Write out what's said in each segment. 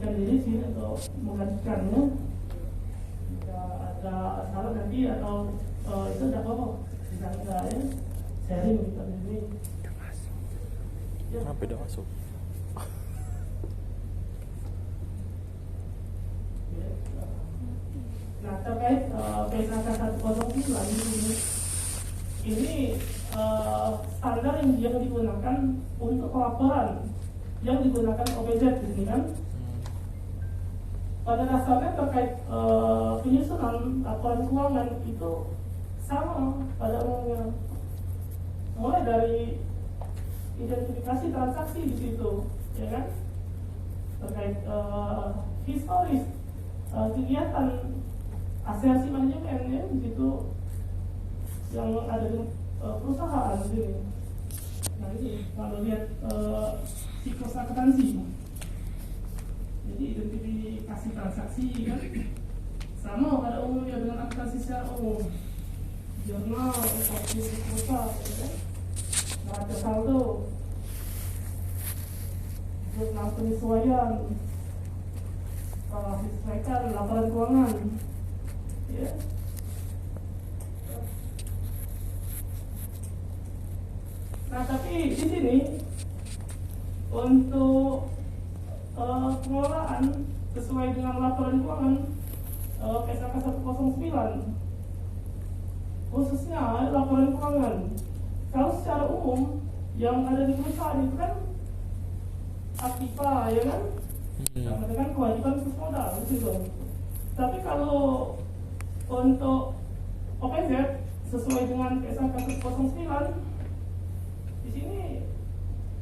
memposisikan diri sih untuk menggantikannya. Jika ada salah nanti atau itu tidak apa-apa, bisa enggak ya sharing kita di sini. Kenapa udah masuk? Nah, terkait PKK 109 ini standar yang digunakan untuk pelaporan yang digunakan OPZ di sini kan. Pada dasarnya terkait penyusunan laporan keuangan itu sama pada umumnya, mulai dari identifikasi transaksi di situ, ya kan, terkait historis kegiatan aseasi manajemen ya di situ yang ada di perusahaan di sini. Nah ini kalau lihat siklus akuntansi, jadi identifikasi transaksi kan sama pada umumnya dengan akuntansi secara umum, jurnal, kopi perusahaan, ya kan? Neraca saldo, jurnal penyesuaian, disesuaikan laporan keuangan, ya. Nah tapi di sini untuk pengelolaan sesuai dengan laporan keuangan PSAK 109 khususnya laporan keuangan. Kalau secara umum yang ada di perusahaan itu kan aktiva, ya kan, sama dengan kewajiban khusus modal gitu. Tapi kalau untuk OPZ sesuai dengan PSAK 109 di sini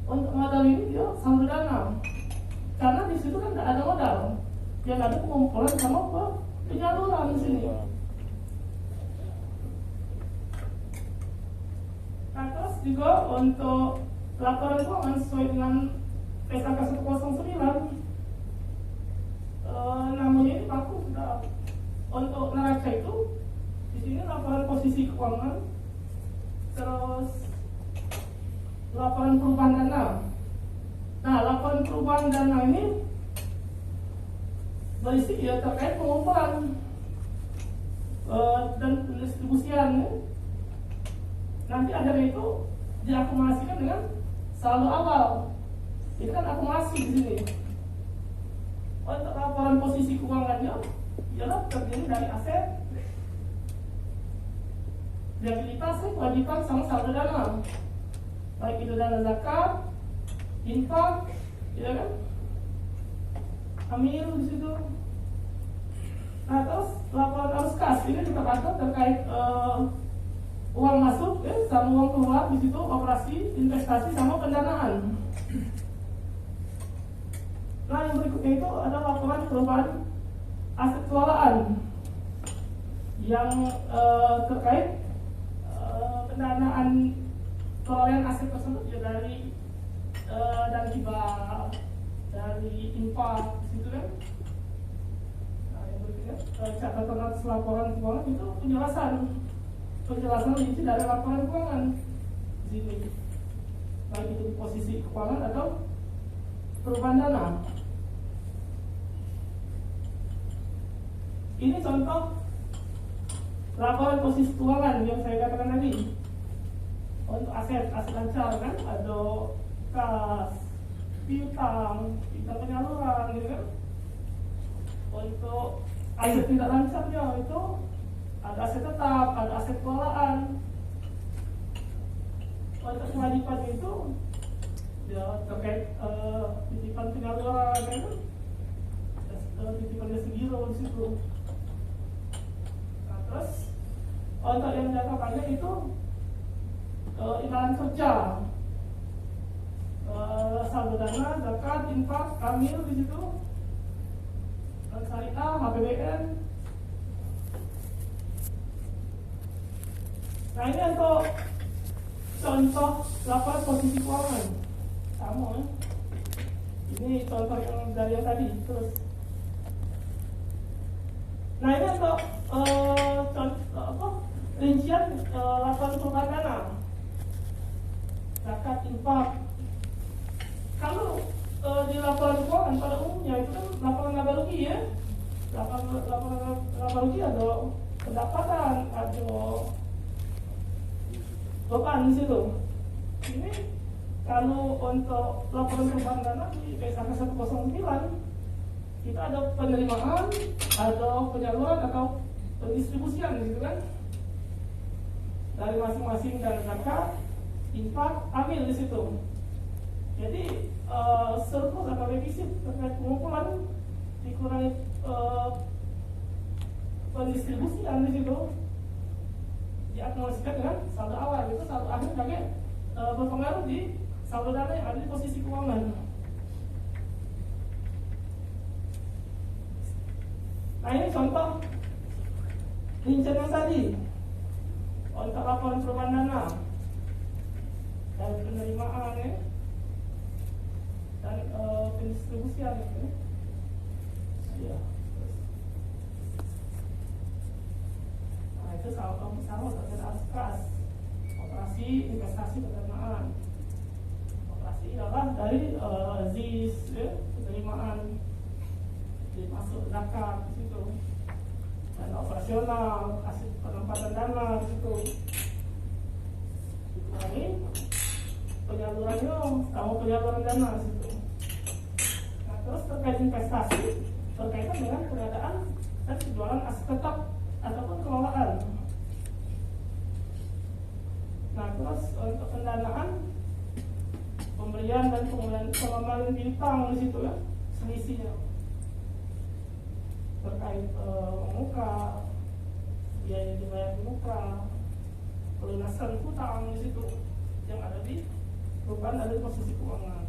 untuk modal ini dia saldo dana, karena di situ kan tidak ada modal, yang ada pengumpulan sama penyaluran di sini. Nah terus juga untuk laporan keuangan sesuai dengan PSAK 109 namanya ini baku sudah. Untuk neraca itu di sini laporan posisi keuangan, terus laporan perubahan dana. Nah laporan perubahan dana ini berisi ya terkait pengumpulan dan pendistribusian ya. Nanti akhirnya itu diakumulasikan dengan saldo awal. Itu kan akumulasi di sini. Untuk laporan posisi keuangannya ialah terdiri dari aset, liabilitas, kewajiban sama saldo dana. Baik itu dana zakat, infak, ya kan? Amil di situ. Nah terus laporan arus kas ini juga ada terkait uang masuk ya, sama uang keluar di situ, operasi, investasi sama pendanaan. Nah yang berikutnya itu ada laporan perubahan aset kelolaan yang terkait pendanaan perolehan aset tersebut ya dari hibah, dari infak gitu kan. Nah yang berikutnya catatan atas laporan keuangan itu penjelasan isi dari laporan keuangan di sini, baik itu di posisi keuangan atau perubahan dana. Ini contoh laporan posisi keuangan yang saya katakan tadi. Untuk aset lancar kan, ada kas, piutang penyaluran gitu kan. Untuk aset tidak lancarnya itu ada aset tetap, ada aset kelolaan. Untuk kewajiban itu ya terkait titipan penyaluran kan, titipan jasa giro di situ. Nah, terus untuk yang jangka panjang itu imbalan kerja, saldo dana, zakat, infak, amil di situ, syariah, HPBN. Nah ini untuk contoh laporan posisi keuangan sama ya. Ini contoh yang dari yang tadi. Terus nah ini untuk rincian laporan perubahan dana, zakat, infak. Kalau di laporan keuangan pada umumnya itu kan rugi ya, laba rugi ada pendapatan, ada beban di situ. Ini kalau untuk laporan perubahan dana di PSAK 109 kita ada penerimaan, ada penyaluran atau pendistribusian gitu kan, dari masing-masing dana zakat, infak, amil di situ. Jadi surplus atau defisit terkait pengumpulan dikurangi pendistribusian di situ diakumulasikan dengan saldo awal, itu saldo akhir sebagai berpengaruh di saldo dana yang ada di posisi keuangan. Nah ini contoh rincian yang tadi untuk laporan perubahan dana dari penerimaan ya, dan pendistribusian ya. Ya. Nah itu sama terkait kas, operasi investasi penerimaan. Operasi adalah dari ZIS ya, penerimaan dimasuk zakat di situ, dan operasional hasil penempatan dana di situ. Ini penyalurannya sama penyaluran dana di situ. Nah terus terkait investasi berkaitan dengan pengadaan dan penjualan aset tetap ataupun kelolaan. Nah terus untuk pendanaan pemberian dan pengembalian bintang di situ ya, selisihnya terkait muka, biaya dibayar di muka, pelunasan hutang di situ yang ada di perubahan ada di posisi keuangan.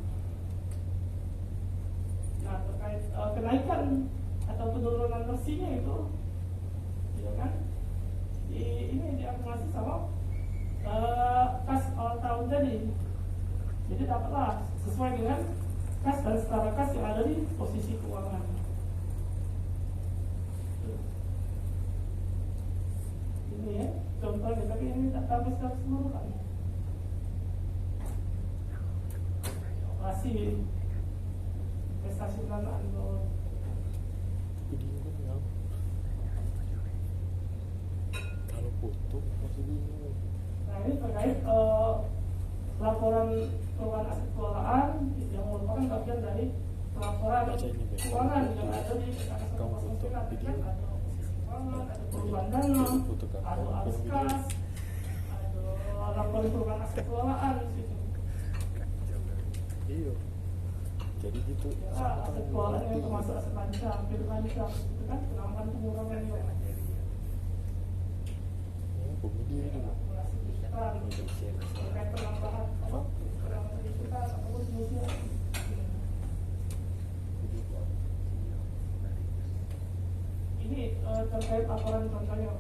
Nah terkait kenaikan atau penurunan bersihnya itu, ya kan? Ini diakumulasi sama kas awal tahun tadi. Jadi dapatlah sesuai dengan kas dan setara kas yang ada di posisi keuangan. Ini ya contohnya, tapi ini tak tahu secara keseluruhan. Operasi investasi pendanaan kalau foto masih bingung. Nah ini terkait laporan perubahan aset kelolaan yang merupakan bagian dari laporan keuangan yang ada di PSAK 109. Ada posisi keuangan, ada perubahan dana, ada arus kas, ada laporan perubahan aset kelolaan di situ. Iya. Jadi gitu. Ya, aset kelolaan yang termasuk aset lancar, hampir lancar, itu kan penambahan pengurangan juga. Kemudian juga terkait penambahan liputan ataupun seterusnya. Ini terkait laporan contohnya.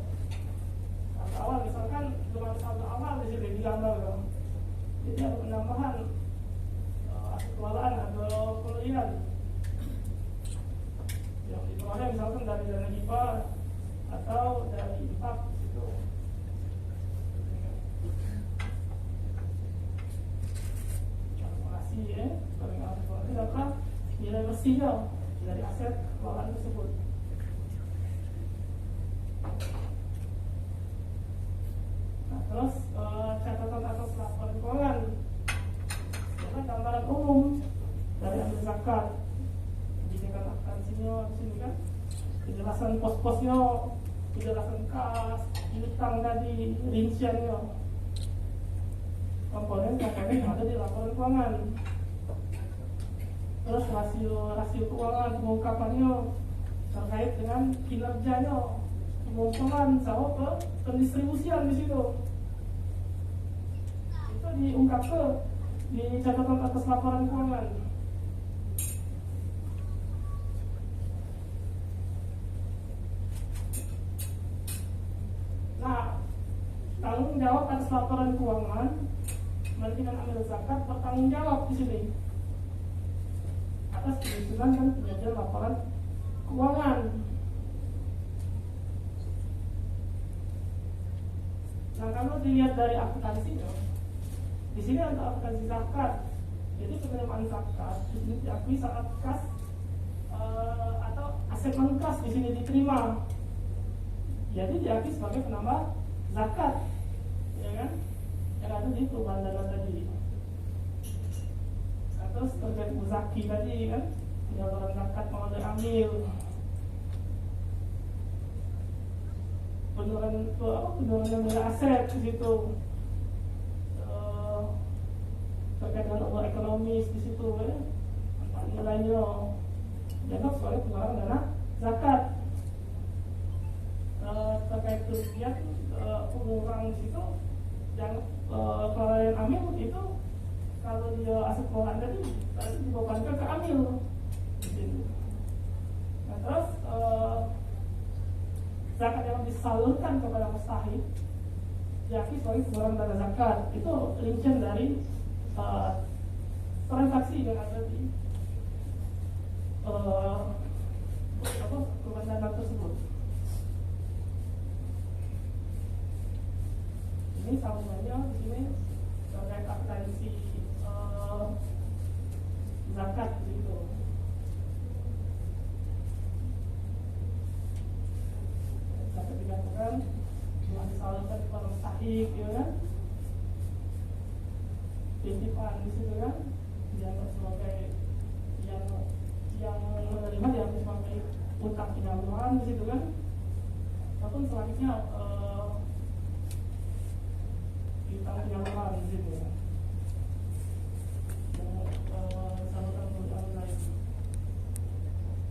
Saldo awal misalkan dengan saldo awal di sini digambar ya. Jadi ada penambahan aset kelolaan atau pembelian yang diperoleh misalkan dari dana hibah atau dari infak gitu. Ya, paling itu dapat nilai bersihnya dari aset kelolaan tersebut. Nah terus catatan atas laporan keuangan, ya, gambaran umum dari amil zakat, dijadikan akuntansinya di sini kan, penjelasan pos-posnya, penjelasan kas, utang tadi, rinciannya, komponen yang ada di laporan keuangan. Terus rasio keuangan pengungkapannya terkait dengan kinerjanya, pengumpulan sama pendistribusian di situ. Itu diungkap di catatan atas laporan keuangan. Nah, tanggung jawab atas laporan keuangan manajemen amil zakat bertanggung jawab di sini atas penyusunan dan penyajian laporan keuangan. Nah kalau dilihat dari akuntansinya, di sini ada akuntansi zakat. Jadi penerimaan zakat di sini diakui saat kas atau aset non kas di sini diterima, jadi diakui sebagai penambah zakat, ya kan? Yang ada di perubahan dana tadi. Nah, terus terkait muzaki tadi kan, penyaluran zakat melalui amil, penurunan nilai aset di situ, terkait dengan umur ekonomis di situ, ya, nilainya dianggap sebagai pengeluaran dana zakat. Terkait kerugian pengurangan di situ, yang pengeluaran amil itu kalau dia aset pengeluaran tadi dibebankan ke amil di sini. Nah, terus zakat yang disalurkan kepada mustahik diakui sebagai pengeluaran dana zakat. Itu rincian dari transaksi yang ada di perubahan dana tersebut. Ini sambungannya di sini terkait akuntansi zakat gitu. Zakat dikatakan telah disalurkan kepada mustahik, ya kan? Titipan di situ kan, dianggap sebagai yang menerima dianggap sebagai utang penyaluran di situ kan, ataupun selanjutnya utang penyaluran di situ. Salurkan kemudian lain.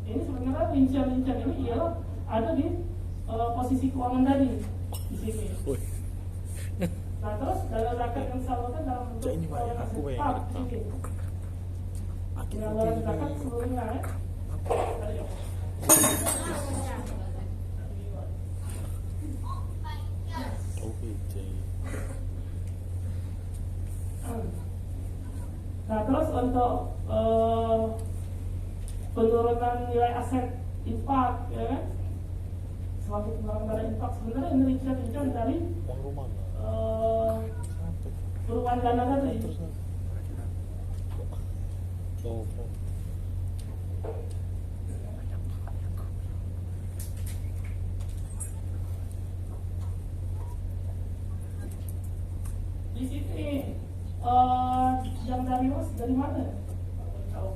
Ini sebenarnya rincian-rincian ini ialah ada di posisi keuangan tadi di sini. Nah, terus dana zakat yang disalurkan dalam bentuk aset tetap di sini. Penyaluran zakat seluruhnya ya. Nah, terus untuk penurunan nilai aset infak, ya kan? Sebagai penurunan dana infak, sebenarnya ini rincian dari perubahan dana tadi. Di sini yang dari mana? Tahu?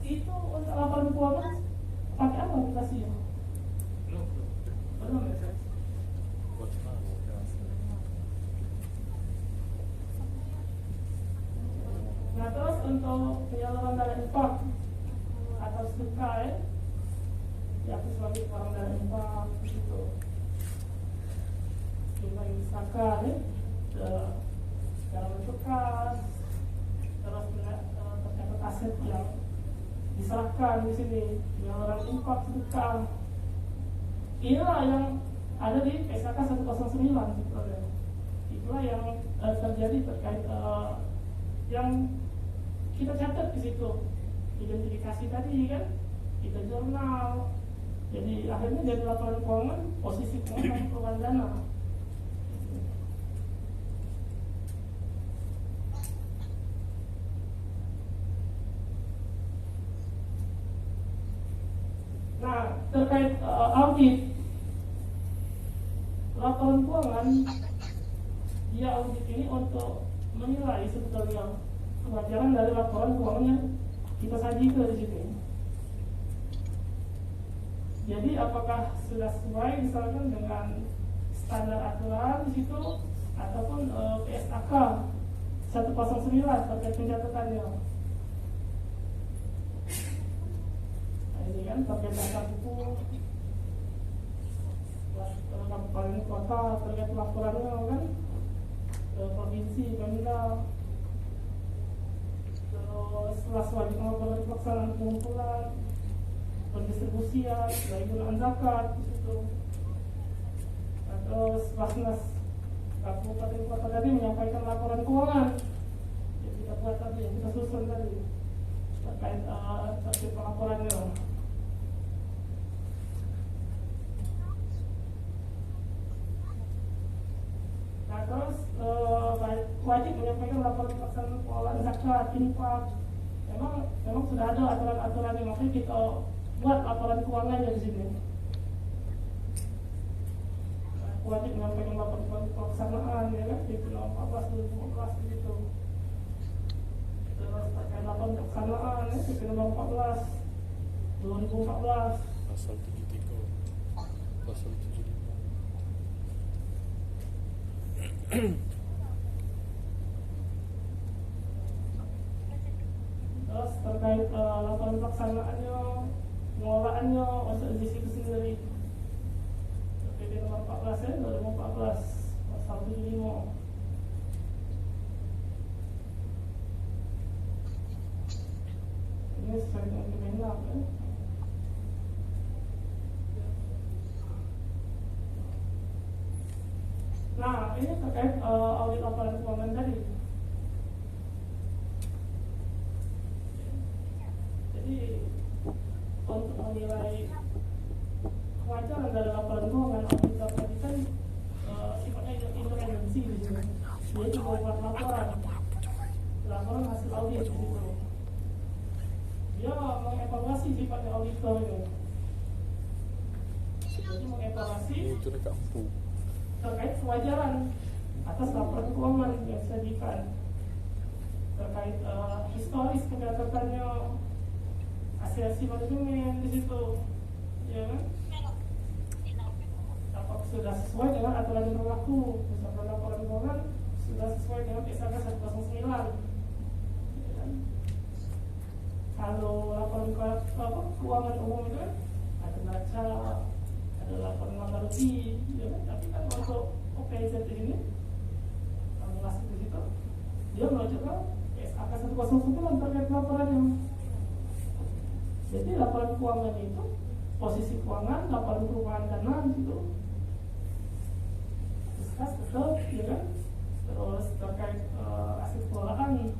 Itu untuk laporan keuangan pakai apa aplikasinya? Belum ya? Nah, terus untuk penyaluran dana infak atau sedekah ya sebagai orang dana infak gitu. Jumlah yang diserahkan dalam bentuk kas, terus tercatat aset yang diserahkan di sini, penyaluran infak sedekah. Inilah yang ada di SK 109 sebenarnya. Itulah yang terjadi terkait yang kita catat di situ, identifikasi tadi kan, kita jurnal. Jadi akhirnya jadi laporan keuangan, posisi keuangan perubahan dana. Nah, terkait audit laporan keuangan, dia audit ini untuk menilai sebetulnya kewajaran dari laporan keuangan yang kita sajikan di sini. Jadi apakah sudah sesuai misalkan dengan standar aturan di situ ataupun PSAK 109 terkait pencatatannya. Nah, ini kan terkait data buku kabupaten kota terkait laporannya kan provinsi, Pemda, terus setelah wajib melakukan pelaksanaan pengumpulan, pendistribusian, penggunaan zakat di situ. Nah, terus Basnas kabupaten kota tadi menyampaikan laporan keuangan yang kita buat tadi, yang kita susun tadi terkait pelaporannya. Nah, terus wajib menyampaikan laporan pelaksanaan pengelolaan zakat, infak, memang sudah ada aturan-aturan yang makanya kita buat laporan keuangannya di sini. Wajib menyampaikan laporan pelaksanaan ya kan di tahun 14 2015 begitu. Terus terkait laporan pelaksanaan ya di nomor 14 2014 pasal 73 pasal 75. Terus terkait laporan pelaksanaannya, pengolahannya, masuk di situ sendiri. PP nomor 14 ya, 2014 pasal 75. Ini sesuai dengan Kemenag ya. Nah, ini terkait audit laporan keuangan tadi. Jadi untuk menilai kewajaran dari laporan keuangan auditor tadi kan sifatnya independensi di sini. Dia juga membuat laporan hasil audit di situ. Dia mengevaluasi sifatnya auditor ini. Jadi mengevaluasi Itu dah kampung. terkait kewajaran atas laporan keuangan yang disajikan, terkait historis pencatatannya, hasil manajemen di situ, ya kan? Apakah sudah sesuai dengan aturan yang berlaku? Misalkan laporan keuangan sudah sesuai dengan SK 109, ya kan? Kalau laporan keuangan umum itu kan ada neraca, ada laporan laba rugi, ya kan? Tapi kan untuk OPZ ini, kalau masuk di situ, dia merujuk ke SK 109 terkait laporannya. Jadi laporan keuangan itu posisi keuangan, laporan perubahan dana gitu, diskus tetap, ya kan? Terus terkait aset pengelolaan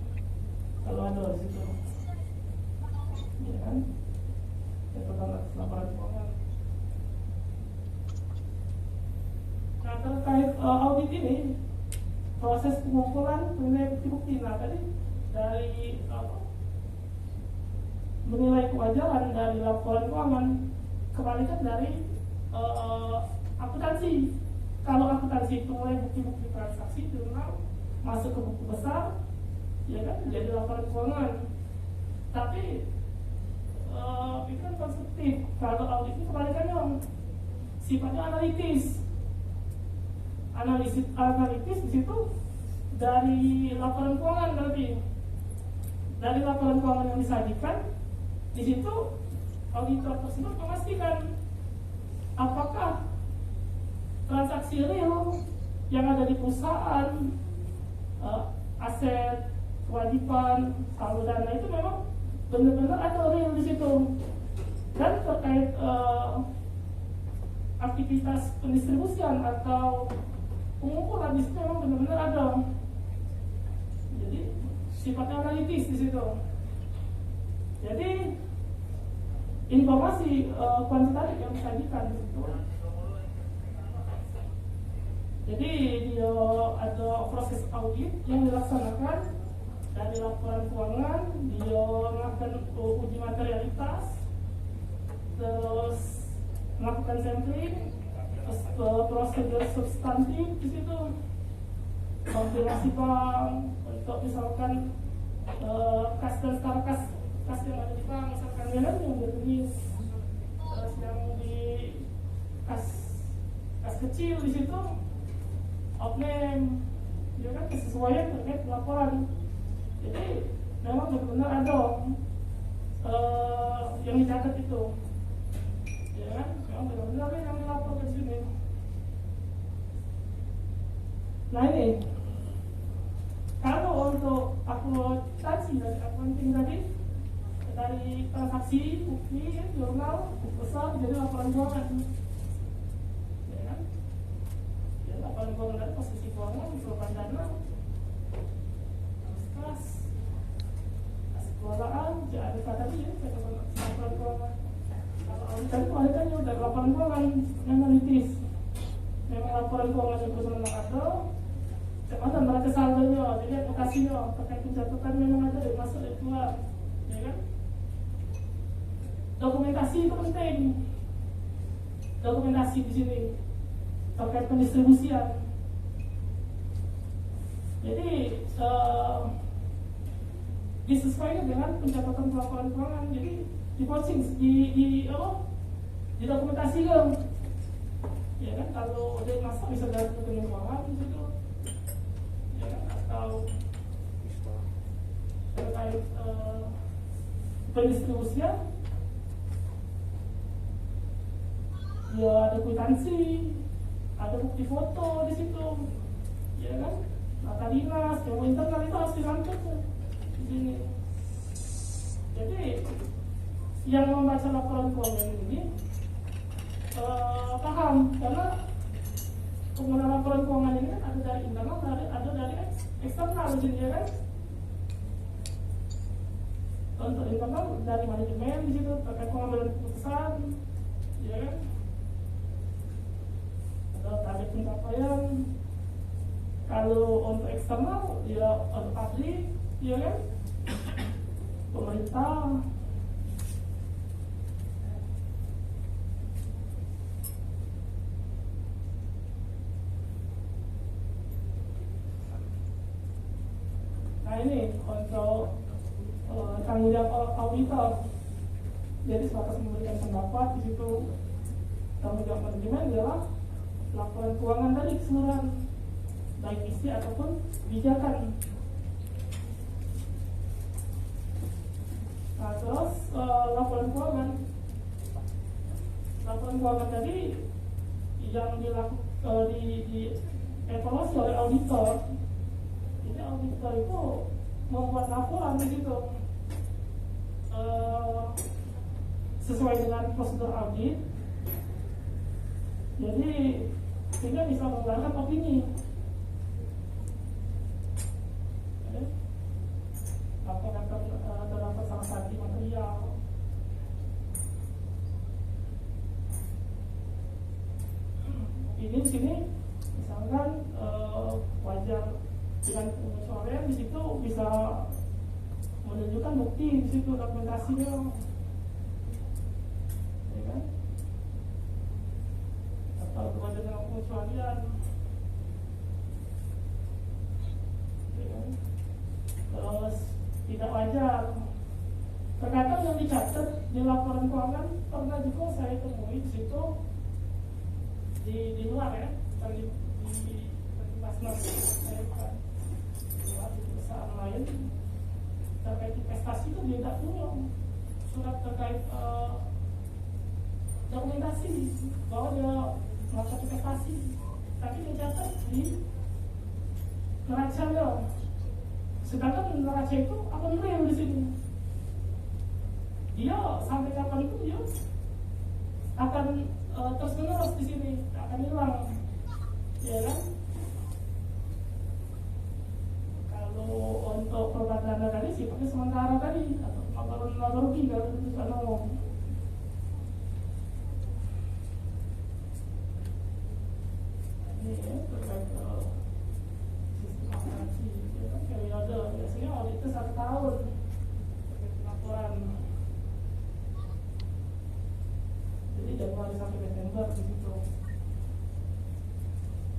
kalau ada di situ, ya kan? Itu tentang laporan keuangan. Nah terkait audit ini, proses pengumpulan mengenai bukti-bukti. Nah tadi dari menilai kewajaran dari laporan keuangan kebalikan dari akuntansi. Kalau akuntansi itu mulai bukti-bukti transaksi jurnal masuk ke buku besar, ya kan jadi laporan keuangan. Tapi itu kan konstruktif. Kalau audit itu kebalikannya, sifatnya analitis. Analitis di situ dari laporan keuangan berarti dari laporan keuangan yang disajikan. Di situ auditor tersebut memastikan apakah transaksi real yang ada di perusahaan, aset, kewajiban, saldo dana itu memang benar-benar ada real di situ. Dan terkait aktivitas pendistribusian atau pengumpulan di situ memang benar-benar ada. Jadi sifatnya analitis di situ. Jadi informasi kuantitatif yang disajikan di situ. Jadi dia ada proses audit yang dilaksanakan dari laporan keuangan, dia melakukan uji materialitas, terus melakukan sampling, terus prosedur substantif di situ, kompilasi bank untuk misalkan kas dan skala kas yang ada di bank, misalkan yang bertulis, terus yang di kas kecil di situ, outname, ya kan kesesuaian terkait laporan. Jadi memang benar-benar ada yang dicatat itu, ya kan? Memang benar-benar yang dilaporkan di sini. Nah ini, kalau untuk akuntansi dari accounting tadi, dari transaksi, bukti, jurnal, besar jadi laporan keuangan, ya kan? Ya, laporan keuangan dari posisi keuangan, perubahan dana, kas, kelolaan, jadi tadi ya, laporan keuangan. Kalau auditannya udah laporan keuangan analitis, memang laporan keuangan yang bersama ada. Ada neraca saldonya, jadi aplikasinya terkait pencatatan memang ada dari masuk dari keluar, dokumentasi itu penting. Dokumentasi di sini terkait pendistribusian. Jadi disesuaikan dengan pencatatan laporan keuangan. Jadi di coaching, di dokumentasikan. Ya kan, kalau dia masak bisa dari rekening keuangan gitu, ya kan, atau terkait pendistribusian, ya ada kwitansi, ada bukti foto di situ, ya kan, data dinas, yang internal itu harus dirangkut di sini. Jadi yang membaca laporan keuangan ini paham, karena penggunaan laporan keuangan ini kan ada dari internal, ada dari eksternal di sini, ya kan. Untuk internal dari manajemen di situ terkait pengambilan keputusan, ya kan. Ada target pencapaian. Kalau untuk eksternal ya ada publik, ya kan, pemerintah. Nah ini untuk tanggung jawab auditor. Jadi sebatas memberikan pendapat di situ. Tanggung jawab manajemen adalah laporan keuangan tadi keseluruhan, baik isi ataupun kebijakan. Nah terus laporan keuangan tadi yang di evaluasi oleh auditor. Jadi auditor itu membuat laporan di situ sesuai dengan prosedur audit. Jadi sehingga bisa mengeluarkan opini. Laporan terdapat salah satu material. Ini di sini misalkan wajar dengan pengecualian di situ bisa menunjukkan bukti di situ dokumentasinya, ya kan? Atau wajar dengan pengecualian, ya kan? Terus tidak wajar. Terkadang yang dicatat di laporan keuangan pernah juga saya temui di situ di luar, ya, bukan di Basnas, saya bukan di luar, di perusahaan lain terkait investasi itu dia tidak punya surat terkait dokumentasi bahwa dia melakukan investasi, tapi dicatat di neracanya. Sedangkan neraca itu akun real di sini. Dia sampai kapan itu dia akan terus menerus di sini, akan hilang, ya kan? Kalau untuk perubahan dana tadi sifatnya sementara tadi, atau laba rugi kalau itu kan ngomong. Ini ya terkait sistem operasi, ya kan, periode biasanya audit itu 1 tahun terkait laporan. Jadi Januari sampai Desember di situ.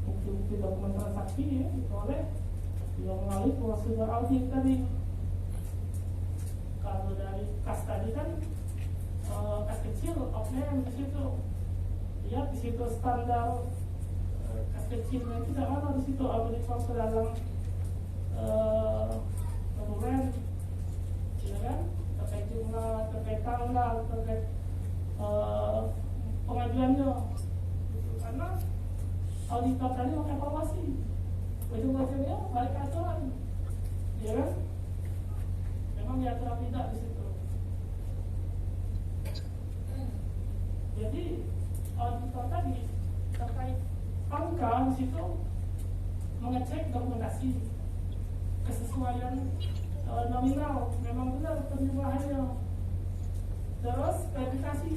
Bukti-bukti dokumen transaksi ya diperoleh yang melalui prosedur audit tadi. Kalau dari kas tadi kan kas kecil, outline di situ. Lihat di situ standar kas kecilnya itu dari mana di situ, apa dimasuk ke dalam dokumen, ya kan? Terkait jumlah, terkait tanggal, terkait pengajuannya. Karena auditor tadi mengevaluasi ujung-ujungnya balik ke aturan, ya kan? Memang diatur tidak di situ. Jadi auditor tadi terkait angka di situ mengecek dokumentasi kesesuaian nominal, memang benar penjumlahannya. Terus verifikasi,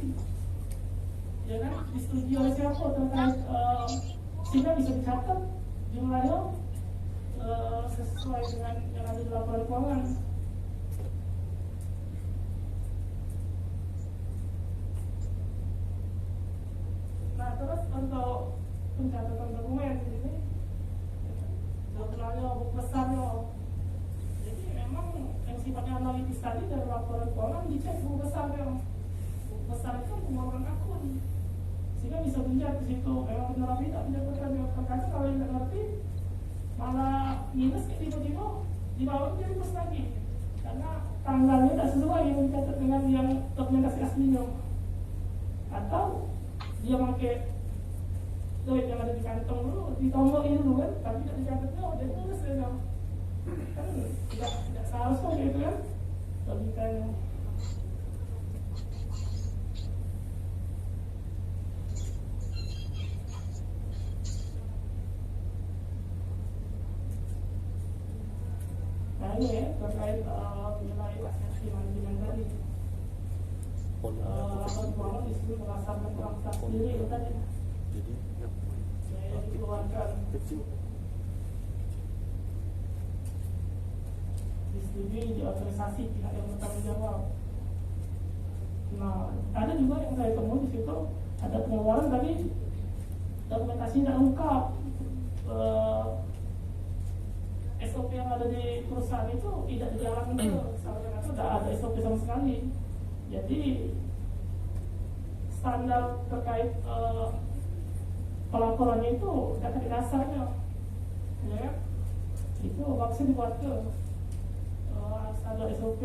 ya kan, disetujui oleh siapa terkait sehingga bisa dicatat jumlahnya sesuai dengan yang ada di laporan keuangan. untuk pencatatan dokumen ini dokumennya besarnya. Jadi memang yang sifatnya analitis tadi dari laporan keuangan dicek buku besarnya. Buku besar itu pengeluaran akun, sehingga bisa dilihat di situ memang benar atau tidak pencatatkan. Terkadang kalau yang nggak ngerti malah minus tiba-tiba di bawah jadi plus lagi karena tanggalnya tidak sesuai yang dicatat dengan yang dokumentasi aslinya, atau dia pakai duit yang ada di kantong dulu ditombokin dulu kan, tapi tidak dicatatnya jadi minus ya kan, tidak seharusnya gitu kan logikanya. Nah ini ya terkait nilai transaksi manajemen tadi, laporan keuangan di sini berdasarkan transaksi sendiri itu tadi. Jadi Yang dikeluarkan kecil. disetujui, diotorisasi pihak yang bertanggung jawab. Nah, ada juga yang saya temui di situ ada pengeluaran tapi dokumentasi tidak lengkap. SOP yang ada di perusahaan itu tidak dijalankan, karena tidak ada SOP sama sekali. Jadi standar terkait pelaporannya itu data di dasarnya, ya, itu maksudnya dibuat ke ada SOP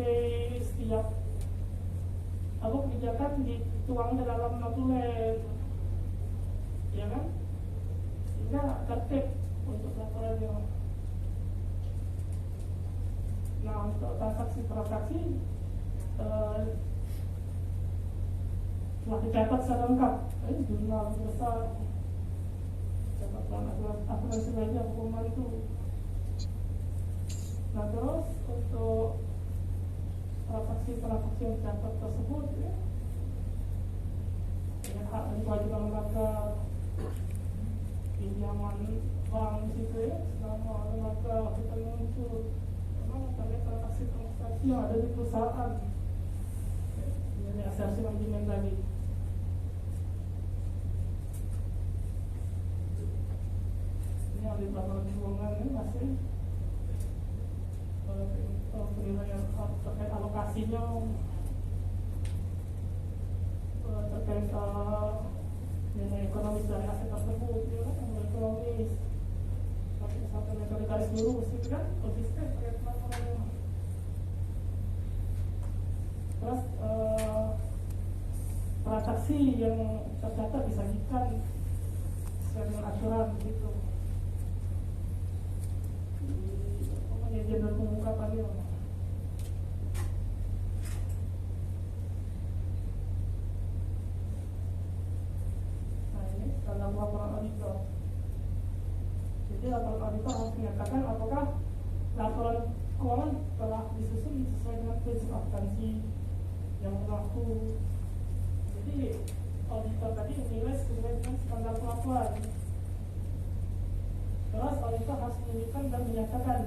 setiap kebijakan dituang di dalam notulen, ya kan, sehingga tertib untuk laporannya. Nah untuk transaksi telah dicatat secara lengkap, jurnal besar, catatan aturan lainnya hukuman itu. Nah terus untuk transaksi yang dicatat tersebut ya, dengan hak dan kewajiban lembaga pinjaman bank di situ ya, selama lembaga kita muncul memang terkait transaksi yang ada di perusahaan ya, ini asasi manajemen tadi. Ini yang di laporan keuangan ini masih penilaian terkait alokasinya, terkait nilai ekonomis dari aset tersebut, ya kan, nilai ekonomis sampai metode garis lurus itu kan konsisten terkait laporannya. Terus transaksi yang tercatat disajikan sesuai dengan aturan begitu. Jadwal pengungkapannya. Nah ini dalam laporan auditor. Jadi laporan auditor harus menyatakan apakah laporan keuangan telah disusun sesuai dengan prinsip akuntansi yang berlaku. Jadi auditor tadi menilai sesuai dengan standar pelaporan. Terus auditor harus menunjukkan dan menyatakan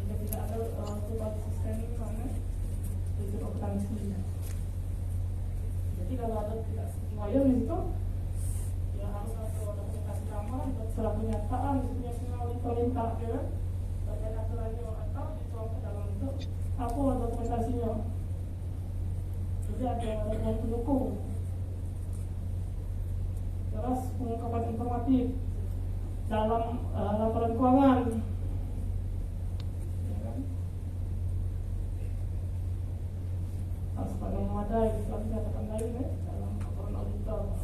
jika tidak ada perubahan sistem mana prinsip akuntansi. Jadi kalau ada tidak sesuai di situ, ya harus ada dokumentasi tambahan dan surat pernyataan yang semua auditor minta, ya kan, terkait aturannya atau dituangkan dalam bentuk apa dokumentasinya. Jadi ada dokumen pendukung. Terus pengungkapan informatif dalam laporan keuangan. Harus pada memadai, setelah dikatakan lain dalam laporan auditor.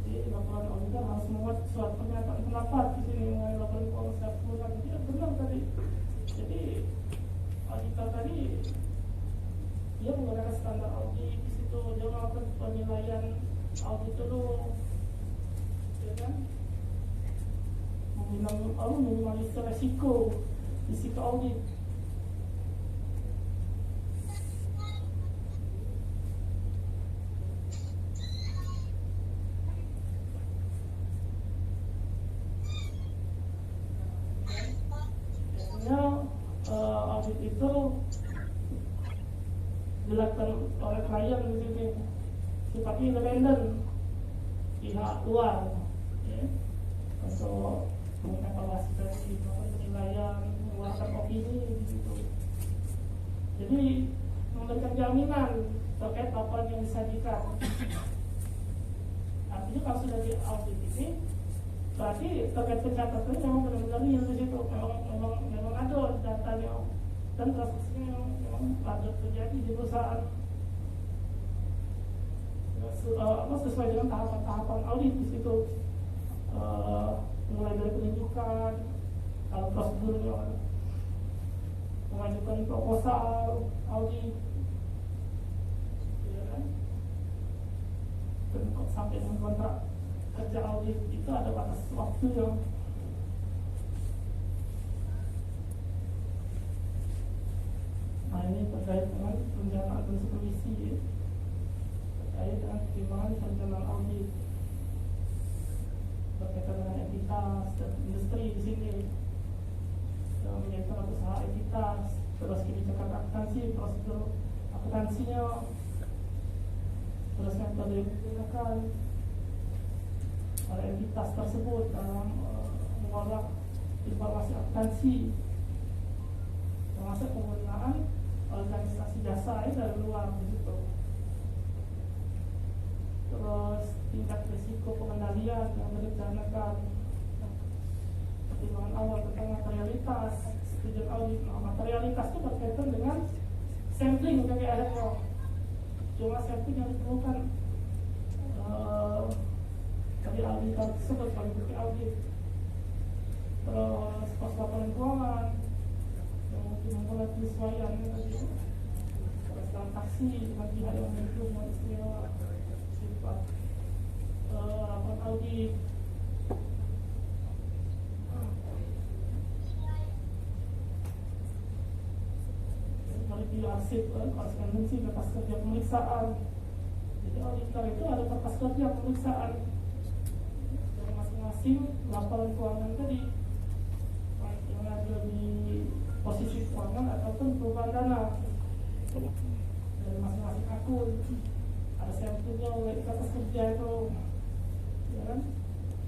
Jadi laporan auditor harus membuat suatu pernyataan pendapat di sini mengenai laporan keuangan setiap bulan. Jadi benar tadi. Jadi auditor tadi dia menggunakan standar audit di situ, dia melakukan penilaian audit dulu, ya kan? Meminimalisir resiko audit. Audit itu dilakukan oleh klien di sini. sifatnya independen pihak luar, ya, untuk mengevaluasi dari penilaian, mengeluarkan opini gitu. Jadi memberikan jaminan terkait laporan yang disajikan. Artinya kalau sudah di audit ini, berarti terkait pencatatan memang benar-benar real di situ, memang ada datanya dan transaksinya memang ada terjadi di perusahaan. Sesuai dengan tahapan-tahapan audit di situ, mulai dari penunjukan, kalau prosedurnya mengajukan proposal audit, ya kan? Dan sampai dengan kontrak kerja audit itu ada batas waktu yang ini terkait dengan perencanaan dan supervisi, ya. Terkait dengan pertimbangan perencanaan audit berkaitan dengan entitas dan industri di sini, yang menjadi usaha entitas, terus kebijakan akuntansi, prosedur akuntansinya, terus metode yang digunakan oleh entitas tersebut dalam mengolah informasi akuntansi, termasuk penggunaan organisasi jasa dari luar begitu. Terus tingkat risiko pengendalian yang direncanakan, pertimbangan awal tentang materialitas, tujuan audit. Nah, materialitas itu berkaitan dengan sampling KPI-nya, jumlah sampling yang diperlukan dari audit tersebut bagi bukti audit. Terus pos laporan keuangan yang mungkin membuat penyesuaian tadi, terus transaksi dengan pihak yang mendukung istimewa sifat laporan audit. Review arsip, korespondensi, kertas kerja pemeriksaan. Jadi auditor itu ada kertas kerja pemeriksaan dari masing-masing laporan keuangan tadi, baik yang ada di posisi keuangan ataupun perubahan dana dari masing-masing akun. Ada sampelnya oleh kertas kerja itu, ya kan,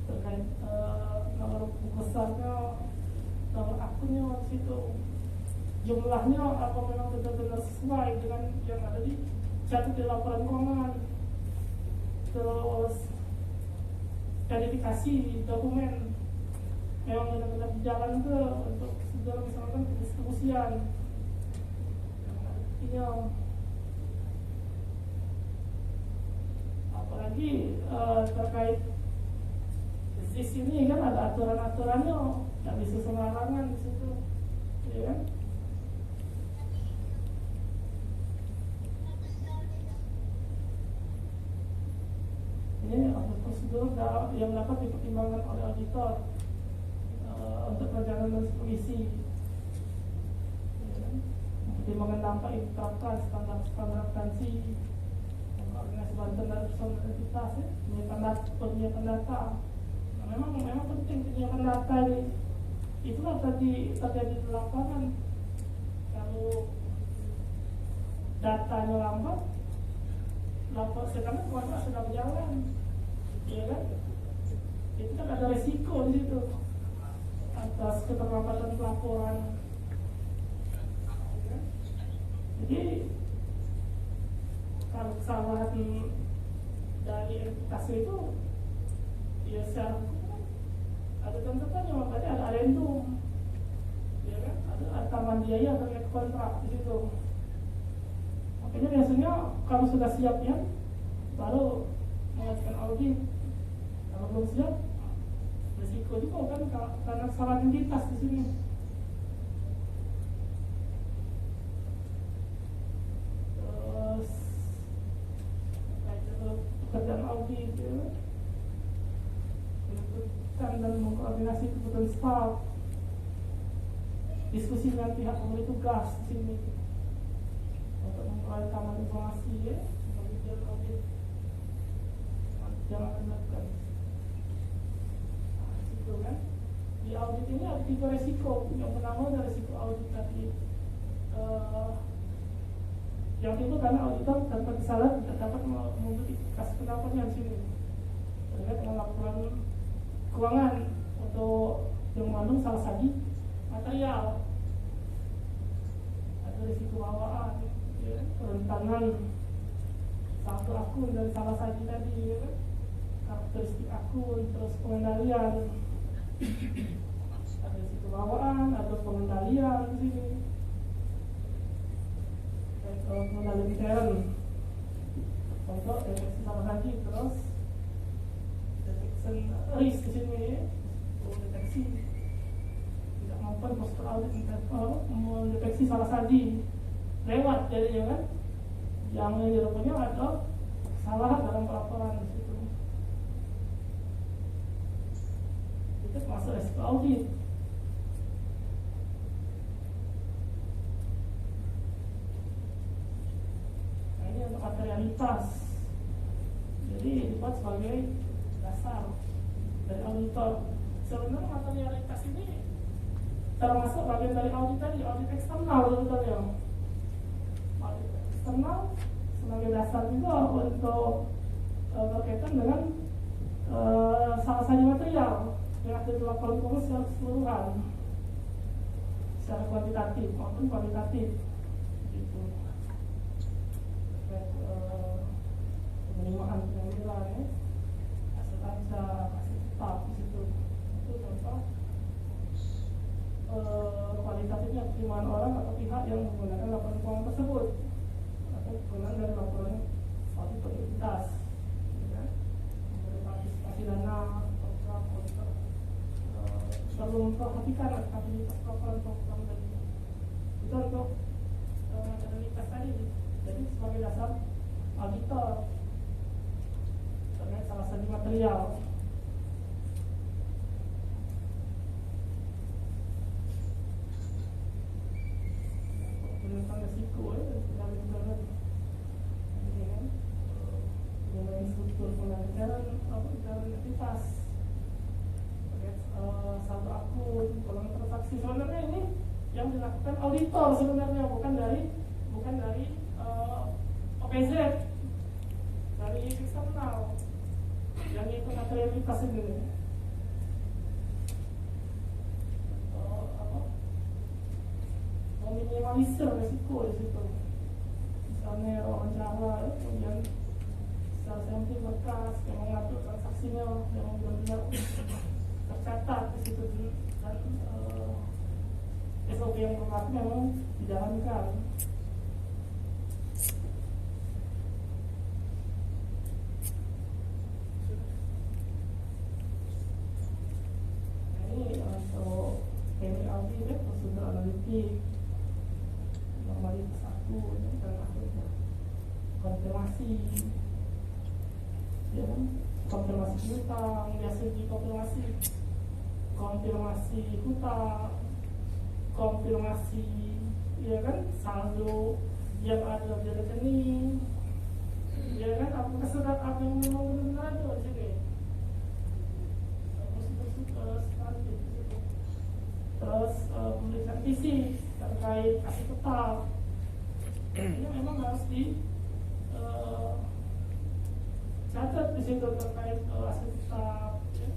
terkait nomor besarnya, nomor akunnya di situ, jumlahnya apa memang benar-benar sesuai dengan yang ada di catat di laporan keuangan. Terus verifikasi dokumen memang benar-benar berjalan ke untuk segala misalkan pendistribusian yang ada buktinya. Apalagi terkait di sini kan ada aturan-aturannya, nggak bisa sembarangan di situ, ya kan? Ini ada prosedur yang dapat dipertimbangkan oleh auditor untuk perencanaan dan supervisi. Pertimbangan dampak yang diterapkan, standar akuntansi, organisasi bantuan dari personal entitas, penyiapan data. Nah, memang penting penyiapan data ini. Itulah tadi terjadi di lapangan. Kalau datanya lambat, sekarang kontrak sudah berjalan, ya kan? Itu kan ada resiko di situ atas keterlambatan pelaporan. Ya. Jadi kalau kesalahan dari entitas itu, ya secara hukum ada tuntutannya, makanya ada adendum, ya kan? Ada tambahan biaya terkait kontrak di situ. Makanya biasanya kalau sudah siapnya baru mengajukan audit. Kalau belum siap, risiko juga kan karena kesalahan entitas di sini. Terus pekerjaan audit, ya, menentukan dan mengkoordinasi kebutuhan staf, diskusi dengan pihak pemberi tugas di sini untuk memperoleh tambahan informasi, ya, kemudian audit jangan dilakukan. Nah, situ kan di audit ini ada 3 resiko. Yang pertama adalah resiko audit tadi Yang itu karena auditor tanpa kesalahan tidak dapat memberi kasih pendapatnya di sini terkait dengan laporan keuangan untuk yang mengandung salah satu material, ada risiko bawaan, ya, kerentanan saldo akun dan salah satu tadi, ya, karakteristik akun, terus pengendalian, ada risiko bawaan, ada pengendalian di sini. Pengendalian intern, contoh deteksi salah satu, terus detection risk di sini, deteksi tidak mampu postur audit mendeteksi salah satu lewat jadinya kan, yang dirupanya ada kesalahan dalam pelaporan di situ. Itu masuk resiko audit. Nah, ini untuk materialitas, jadi dibuat sebagai dasar dari auditor. Sebenarnya materialitas ini termasuk bagian dari audit tadi, audit eksternal sebetulnya. Audit eksternal sebagai dasar juga untuk berkaitan dengan salah satu material yang ada di laporan keuangan secara keseluruhan, secara kuantitatif maupun kualitatif, gitu. Penerimaan pengambilan, ya, hasil aja, hasil tetap di situ. Itu contoh kualitatifnya penerimaan orang atau pihak yang menggunakan laporan keuangan tersebut atau penggunaan dari laporan audit produktivitas, ya, partisipasi dana, program, auditor perlu memperhatikan aktivitas program tadi. Itu untuk materialitas tadi. Jadi sebagai dasar auditor terkait salah satu material. Tentang risiko, ya, dan internet ini kan mengenai struktur pengajaran identitas, saldo akun, kolom transaksi. Sebenarnya ini yang dilakukan auditor sebenarnya, bukan dari OPZ, dari eksternal yang itu materialitas ini. Meminimalisir risiko di situ. Misalnya wawancara, kemudian secara sampling berkas yang mengatur transaksinya, yang benar-benar tercatat di situ, dan SOP yang berlaku memang dijalankan. Ini untuk audit, prosedur analitik, normalitas aku, dan akhirnya konfirmasi, ya kan, konfirmasi hutang, biasa konfirmasi hutang, konfirmasi, ya kan, saldo yang ada di rekening, ya kan, apakah surat apa yang memang benar-benar ada di sini. Terus pemeriksaan fisik terkait aset tetap, ini memang harus catat di situ terkait aset tetap, ya.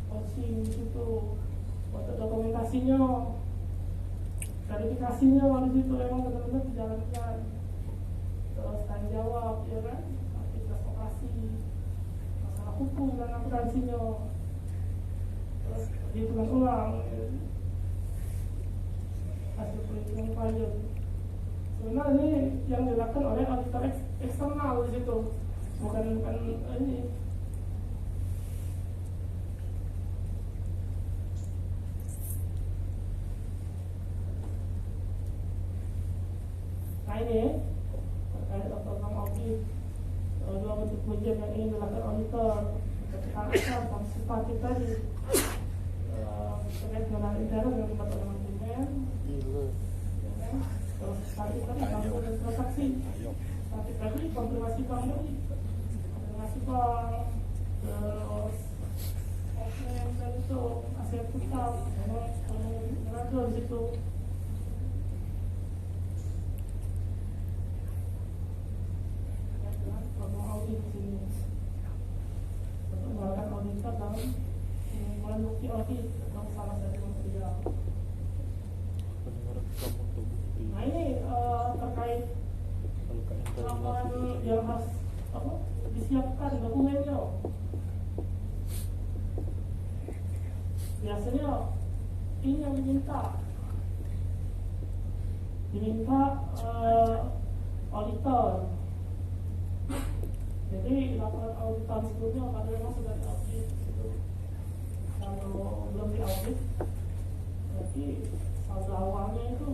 Posting di situ, foto dokumentasinya, verifikasinya di situ memang benar-benar dijalankan. Terus tanggung jawab, ya kan, aktivitas operasi, masalah hukum dan akuntansinya. Terus dihitungan ulang, ya, hasil perhitungan pajak. Sebenarnya ini yang dilakukan oleh auditor eksternal di situ, bukan ini. Nah ini terkait program audit, dua bentuk pengujian yang ingin dilakukan auditor, keterangan partisipatif tadi, terkait dengan intern yang dibuat oleh manajemen, terus tadi bank dan transaksi, tadi konfirmasi bank tadi, konfirmasi bank, terus offline dan itu aset tetap, memang berada di situ. yang harus disiapkan dokumennya. Biasanya ini yang diminta auditor. Jadi laporan auditor sebelumnya kalau memang sudah diaudit itu, kalau belum diaudit berarti saldo awalnya itu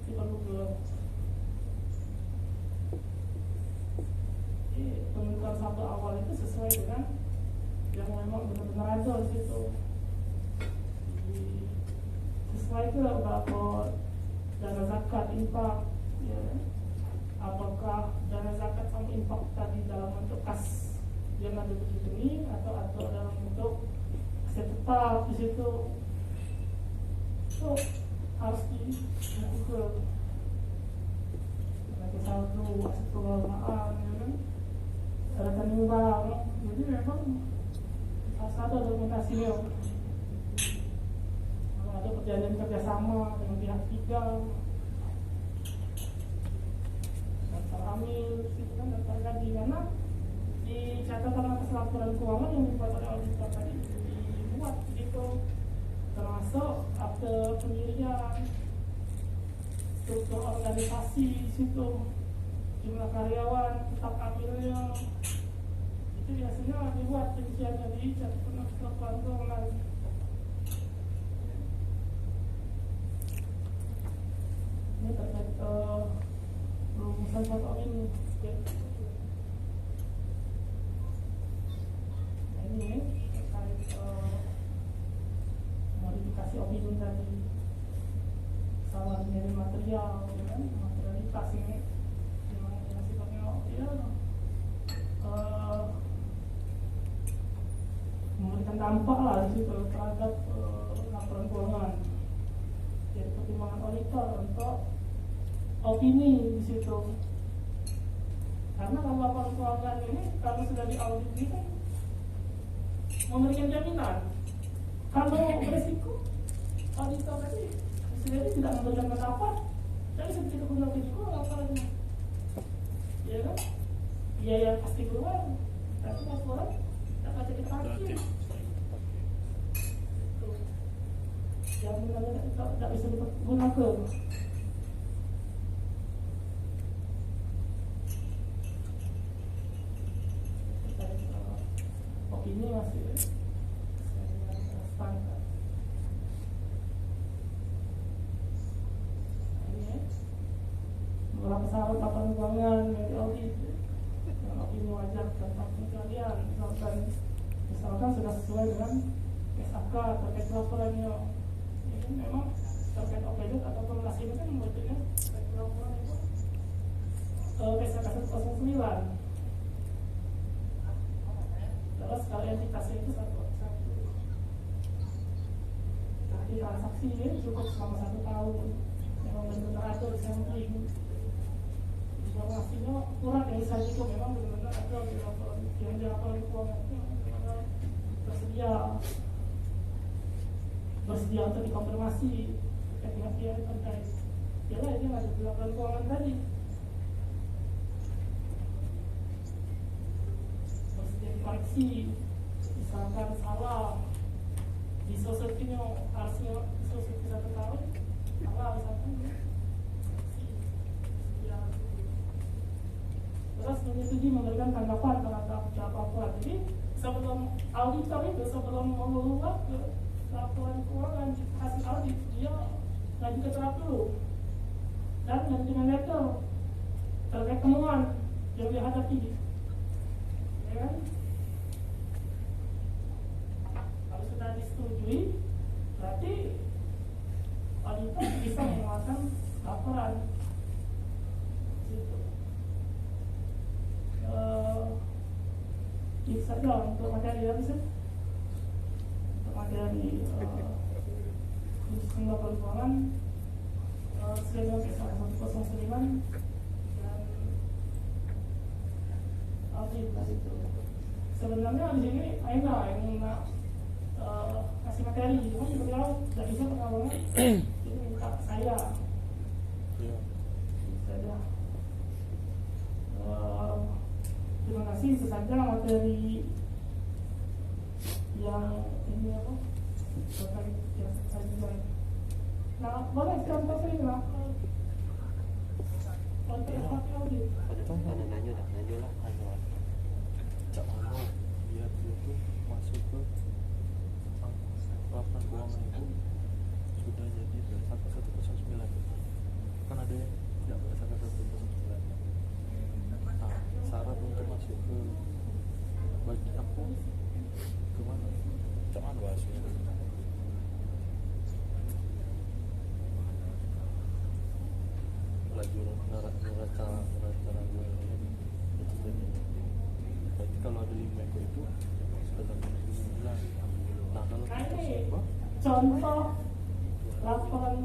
diperlukan. Jadi pembentukan saldo awal itu sesuai dengan yang memang benar-benar ada di situ. Sesuai ke berapa dana zakat infak, ya. Apakah dana zakat sama infak tadi dalam bentuk kas yang ada di sini atau dalam bentuk aset tetap di situ, itu harus dilakukan. Ada saldo, aset pengelolaan, ya kan? Ada rekening. Jadi memang harus ada dokumentasinya. Ada perjanjian kerjasama dengan pihak ketiga, daftar amil, itu kan daftar gaji. Karena di catatan atas laporan keuangan yang dibuat oleh auditor tadi dibuat gitu, termasuk akte pendirian, struktur organisasi di situ, jumlah karyawan, tetap amilnya, itu biasanya dibuat rinciannya di catatan atas laporan keuangan. Ini terkait rumusan foto ini. Nah, ini terkait modifikasi opini tadi, salah menjadi material, kan? Materialitas ini yang sifatnya ya, memberikan dampak lah di situ terhadap laporan keuangan. Jadi pertimbangan auditor untuk opini di situ. Karena kalau laporan keuangan ini kalau sudah diaudit ini kan memberikan jaminan. Kalau berisiko auditor tadi sendiri tidak memberikan pendapat, jadi seperti kebenaran risiko laporannya, ya kan? Biaya pasti keluar, tapi laporan dapat jadi kaki. Jaminannya tidak bisa digunakan. Opini masih standar. Ini beberapa syarat laporan keuangan yang diaudit dengan opini wajar tentang pengecualian, misalkan sudah sesuai dengan SAK terkait laporannya. Memang terkait OPD atau formulasi ini kan membuatnya terkait laporan itu PSK 109. Terus kalau entitasnya itu satu. Jadi transaksi ini cukup selama 1 tahun. Memang benar-benar ada sampling. Informasinya kurang yang saja itu memang benar-benar ada di laporan yang dilaporan keuangan itu benar-benar bersedia untuk dikonfirmasi terkait dengan pihak terkait. Yalah ini ada di laporan keuangan tadi. Bersedia dikoreksi, misalkan salah di sosetinya harusnya soseti 1 tahun, salah misalkan ya. Terus menyetujui memberikan tanggapan terhadap laporan. Jadi sebelum auditor itu sebelum mengeluarkan ke laporan keuangan hasil audit, dia ngaji ke terap dulu dan dengan letter terkait temuan yang dihadapi, ya kan? Kalau sudah disetujui, berarti auditor bisa mengeluarkan laporan. Gitu. Itu saja untuk materi yang bisa. Materi khusus laporan keuangan sesuai dengan PSK 109 dan audit tadi itu. Sebenarnya di sini Aina yang kasih materi, cuma beliau tidak bisa pengawalan, jadi minta saya. Saja. sih itu saja materi yang ini apa terkait yang saya bilang. Nah, boleh contoh saya lah. Contoh apa lagi? Ada nanya lah Cak Mano biar dia tuh masuk ke laporan keuangan itu sudah jadi berdasarkan 109. Kan ada yang tidak berdasarkan 109. Nah, syarat untuk masuk ke bagi aku kemana? Cak Mano bahasanya. Lagi neraca gue itu jadi berarti kalau ada 5 ekor itu dalam 9 bulan. Nah kalau kita coba Contoh laporan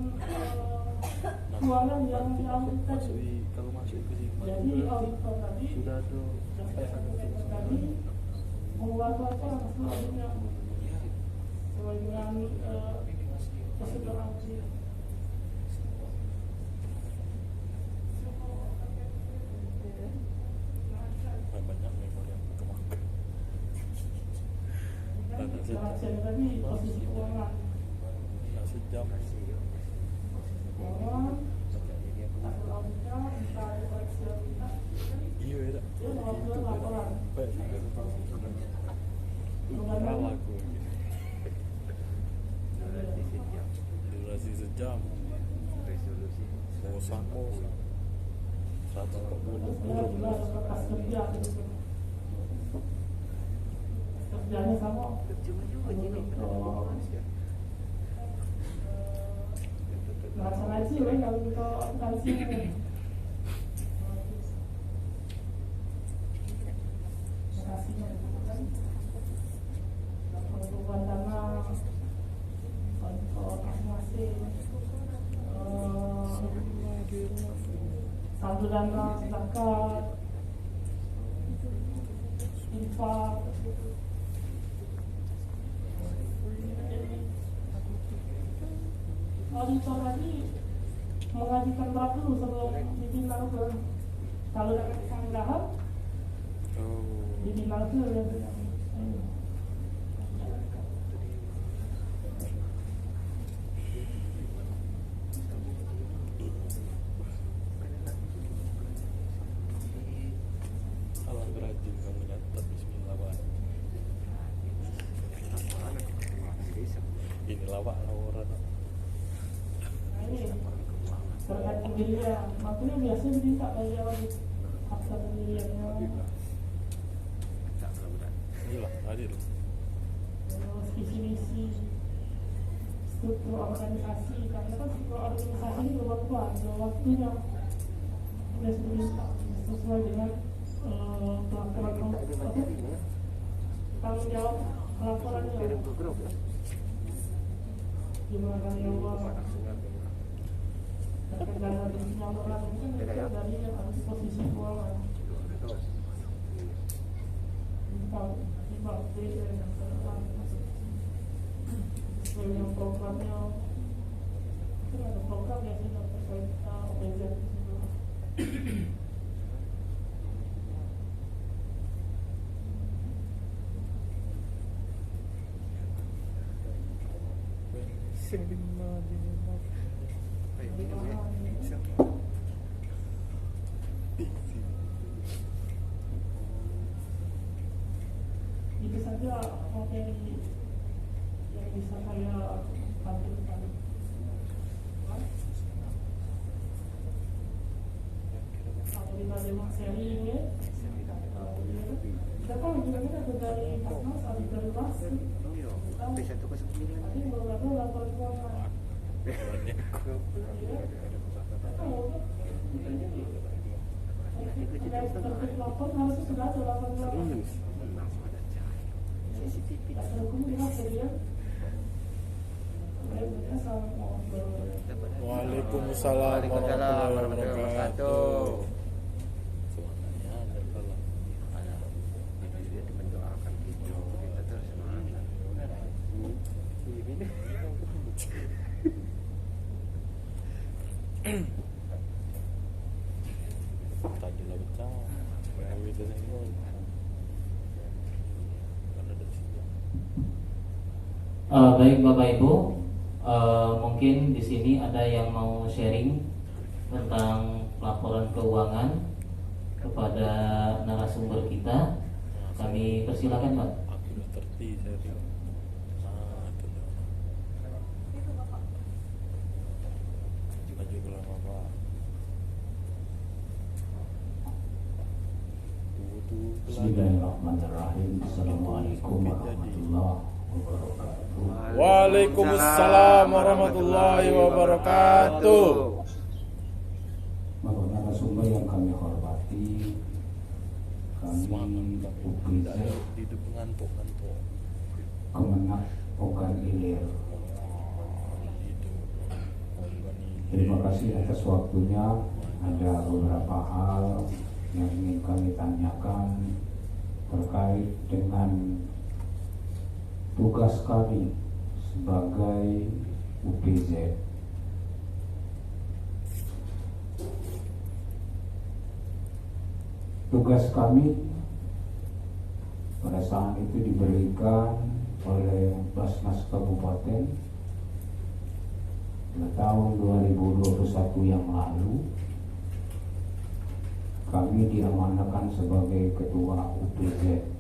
keuangan yang masuk tadi. kalau masuk ke Zima Jadi auditor tadi sudah ada tadi membuat laporan selanjutnya sesuai dengan prosedur audit. banyak ekor yang kemakan. Dan Rahasia tadi posisi keuangan. nggak sejam Keuangan, hasil auditnya bisa dikoreksi kita. iya ya Dia melakukan laporan. baik Mengenai aku durasi sejam resolusi bosan 140 jelas bekas kerja gitu. Kerjanya sama. cuma juga gini Neraca ngaji kan kalau kita akuntansi ini. Ngerasinya kan perubahan dana untuk masing-masing saldo dana zakat infak. Auditor tadi mengajukan draft dulu sebelum dibina ke, kalau dapat kesanggahan dibina ke ya. kalau rajin kamu nyatet bismillah Pak. Inilah Pak laporan Ini terkait pembelian, makanya biasanya diminta bayar akta pembeliannya, inilah hadir terus visi-misi struktur organisasi, karena kan struktur organisasi ini berubah-ubah, ada waktunya sudah diminta sesuai dengan pelaporan tanggung jawab pelaporannya, jumlah karyawan, dana penyaluran itu kan dari yang ada di posisi keuangan. Timbang yang terdepan sesuai dengan programnya, itu ada program yang sudah terkait OPZ itu. Itu saja materi yang bisa saya tampilkan. Kalau di materi ini, kita kan juga ada dari Basnas, ada dari Bas. Tapi beberapa laporan keuangan. Terkait lapor harusnya sudah ada laporan keuangan. Dasar hukum jelas ya. Waalaikumsalam warahmatullahi wabarakatuh. Tadi lah pecah. Itu senggol. Baik Bapak Ibu, mungkin di sini ada yang mau sharing tentang laporan keuangan kepada narasumber kita. Kami persilakan Pak. Aku udah 30 saya bilang. Itu dah. Maju ke lama Pak. Bismillahirrahmanirrahim. Assalamualaikum warahmatullahi wabarakatuh. Waalaikumsalam warahmatullahi wabarakatuh. Bapak narasumber yang kami hormati, kami UPZ Di depan ngantuk-ngantuk. Kemenang Ogan Ilir. Terima kasih atas waktunya. Ada beberapa hal yang ingin kami tanyakan terkait dengan tugas kami sebagai UPZ. Tugas kami pada saat itu diberikan oleh Basnas Kabupaten pada tahun 2021 yang lalu. Kami diamanahkan sebagai Ketua UPZ,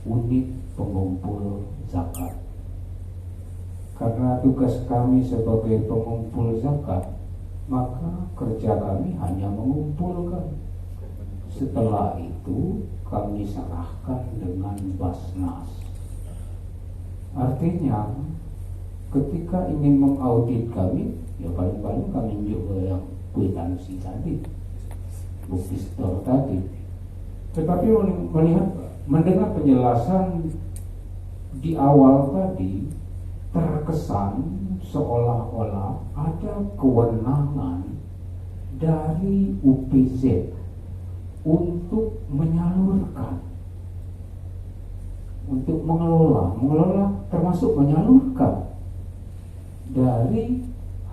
Unit Pengumpul Zakat. Karena tugas kami sebagai pengumpul zakat, maka kerja kami hanya mengumpulkan. Setelah itu kami serahkan dengan Basnas. Artinya ketika ingin mengaudit kami, ya paling-paling kami juga yang kwitansi tadi, bukti store tadi. Tetapi mendengar penjelasan di awal tadi, terkesan seolah-olah ada kewenangan dari UPZ untuk menyalurkan, untuk mengelola termasuk menyalurkan dari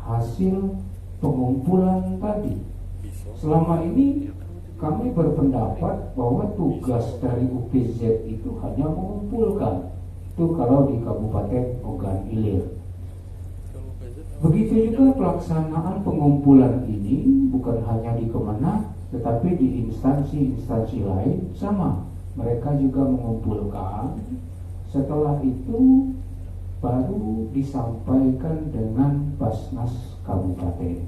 hasil pengumpulan tadi. Selama ini kami berpendapat bahwa tugas dari UPZ itu hanya mengumpulkan. Itu kalau di Kabupaten Ogan Ilir. Begitu juga pelaksanaan pengumpulan ini bukan hanya di Kemenang, tetapi di instansi-instansi lain sama. Mereka juga mengumpulkan. Setelah itu baru disampaikan dengan Basnas Kabupaten.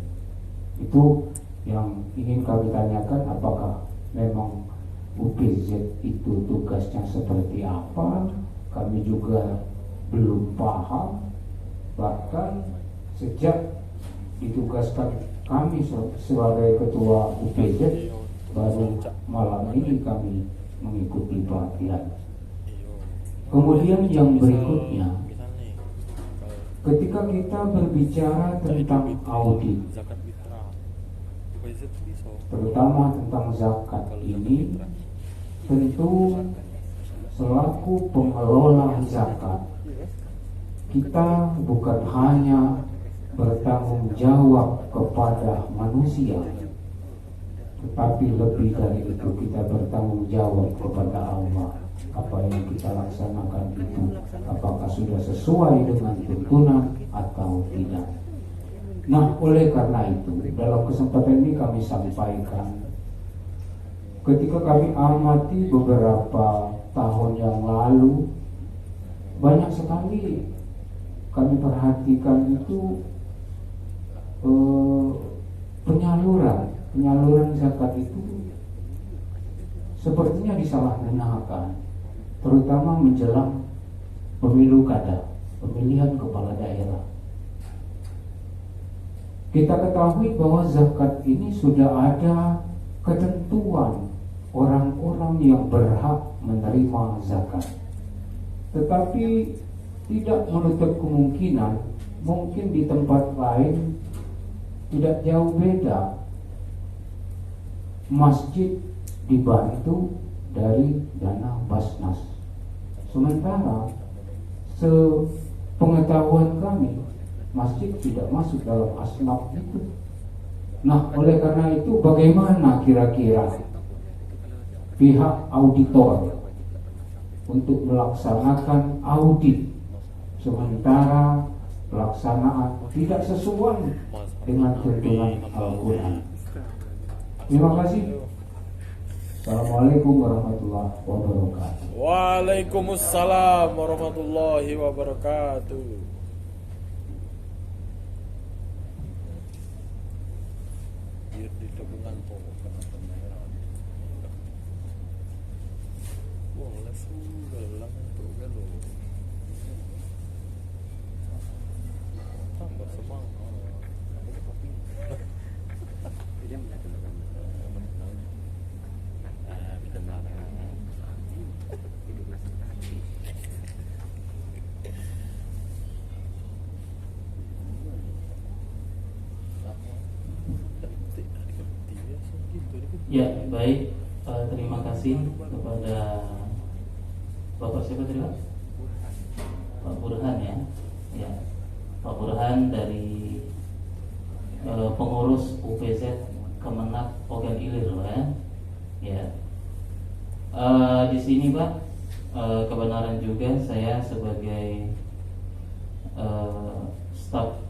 Itu yang ingin kami tanyakan, apakah memang UPZ itu tugasnya seperti apa? Kami juga belum paham. Bahkan sejak ditugaskan kami sebagai Ketua UPZ, baru malam ini kami mengikuti pelatihan. Kemudian yang berikutnya, ketika kita berbicara tentang audit, terutama tentang zakat ini, tentu selaku pengelola zakat, kita bukan hanya bertanggung jawab kepada manusia, tetapi lebih dari itu kita bertanggung jawab kepada Allah. Apa yang kita laksanakan itu apakah sudah sesuai dengan tuntunan atau tidak. Nah, oleh karena itu dalam kesempatan ini kami sampaikan, ketika kami amati beberapa tahun yang lalu, banyak sekali kami perhatikan itu penyaluran zakat itu sepertinya disalahgunakan, terutama menjelang pemilu kada, pemilihan kepala daerah. Kita ketahui bahwa zakat ini sudah ada ketentuan orang-orang yang berhak menerima zakat, tetapi tidak menutup kemungkinan mungkin di tempat lain tidak jauh beda, masjid dibantu dari dana Basnas, sementara sepengetahuan kami masjid tidak masuk dalam asnaf itu. Nah, oleh karena itu bagaimana kira-kira pihak auditor untuk melaksanakan audit sementara pelaksanaan tidak sesuai dengan tuntunan Al-Quran. Terima kasih. Assalamualaikum warahmatullahi wabarakatuh. Waalaikumsalam warahmatullahi wabarakatuh. Biar di tabungan po kenapa merah. Boleh sudah lang itu galo. Tambah semangat. Dia melakukan kita melakukan hidup masih hati. Ya, baik. Terima kasih kepada Bapak siapa tadi, Pak? Pak Burhan ya. Ya. Pak Burhan dari pengurus UPZ Kemenak Ogan Ilir loh ya. Ya. Di sini Pak, kebenaran juga saya sebagai staf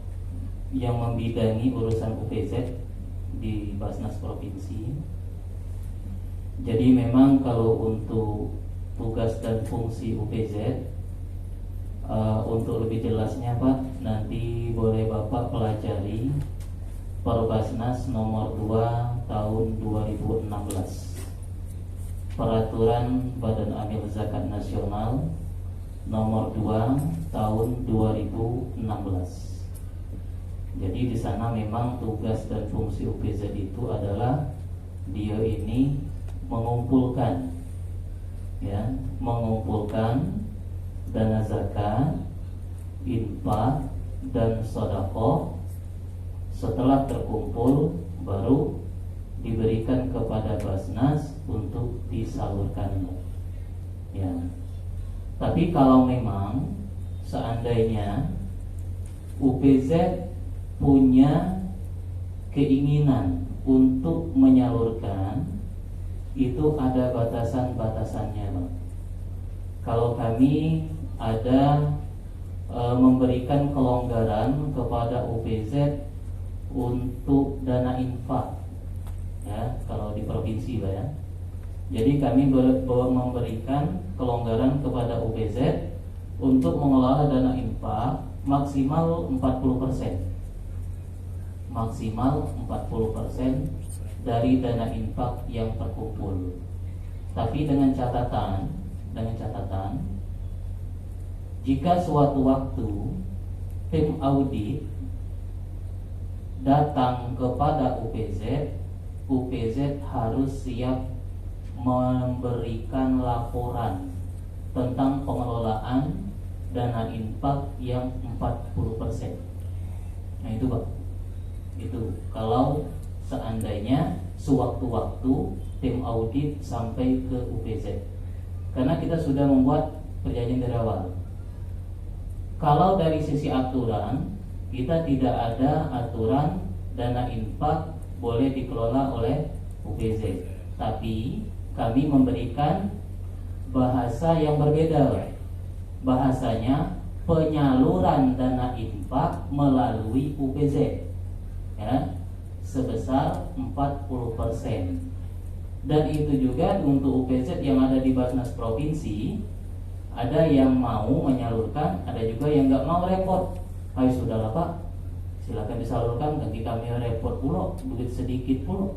yang membidangi urusan UPZ di Basnas Provinsi. Jadi memang kalau untuk tugas dan fungsi UPZ, untuk lebih jelasnya Pak, nanti boleh Bapak pelajari Perbasnas nomor 2 tahun 2016, Peraturan Badan Amil Zakat Nasional nomor 2 tahun 2016. Jadi di sana memang tugas dan fungsi UPZ itu adalah dia ini mengumpulkan dana zakat, infak dan sedekah. Setelah terkumpul baru diberikan kepada Basnas untuk disalurkan. Ya. Tapi kalau memang seandainya UPZ punya keinginan untuk menyalurkan, itu ada batasan-batasannya, Bang. Kalau kami ada memberikan kelonggaran kepada UPZ untuk dana infak, ya, kalau di provinsi, Pak ya. Jadi kami memberikan kelonggaran kepada UPZ untuk mengelola dana infak maksimal 40%. Maksimal 40% dari dana infak yang terkumpul. Tapi dengan catatan jika suatu waktu tim audit datang kepada UPZ harus siap memberikan laporan tentang pengelolaan dana infak yang 40%. Nah itu Pak, itu kalau seandainya sewaktu-waktu tim audit sampai ke UPZ, karena kita sudah membuat perjanjian dari awal. Kalau dari sisi aturan, kita tidak ada aturan dana infak boleh dikelola oleh UPZ, tapi kami memberikan bahasa yang berbeda. Bahasanya penyaluran dana infak melalui UPZ, ya, sebesar 40%. Dan itu juga untuk UPZ yang ada di Basnas Provinsi, ada yang mau menyalurkan, ada juga yang nggak mau repot. Ayo sudahlah Pak, silakan disalurkan, bagi kami repot pula, duit sedikit pula,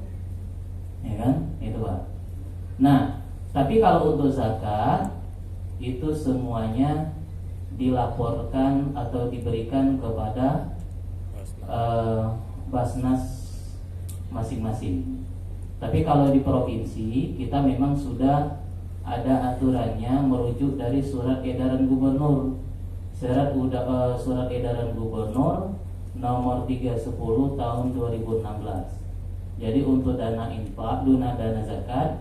ya kan, itu Pak. Nah, tapi kalau untuk zakat itu semuanya dilaporkan atau diberikan kepada Basnas masing-masing. Tapi kalau di provinsi kita memang sudah ada aturannya merujuk dari surat edaran gubernur. Surat edaran gubernur nomor 310 tahun 2016. Jadi untuk dana infak, dana zakat,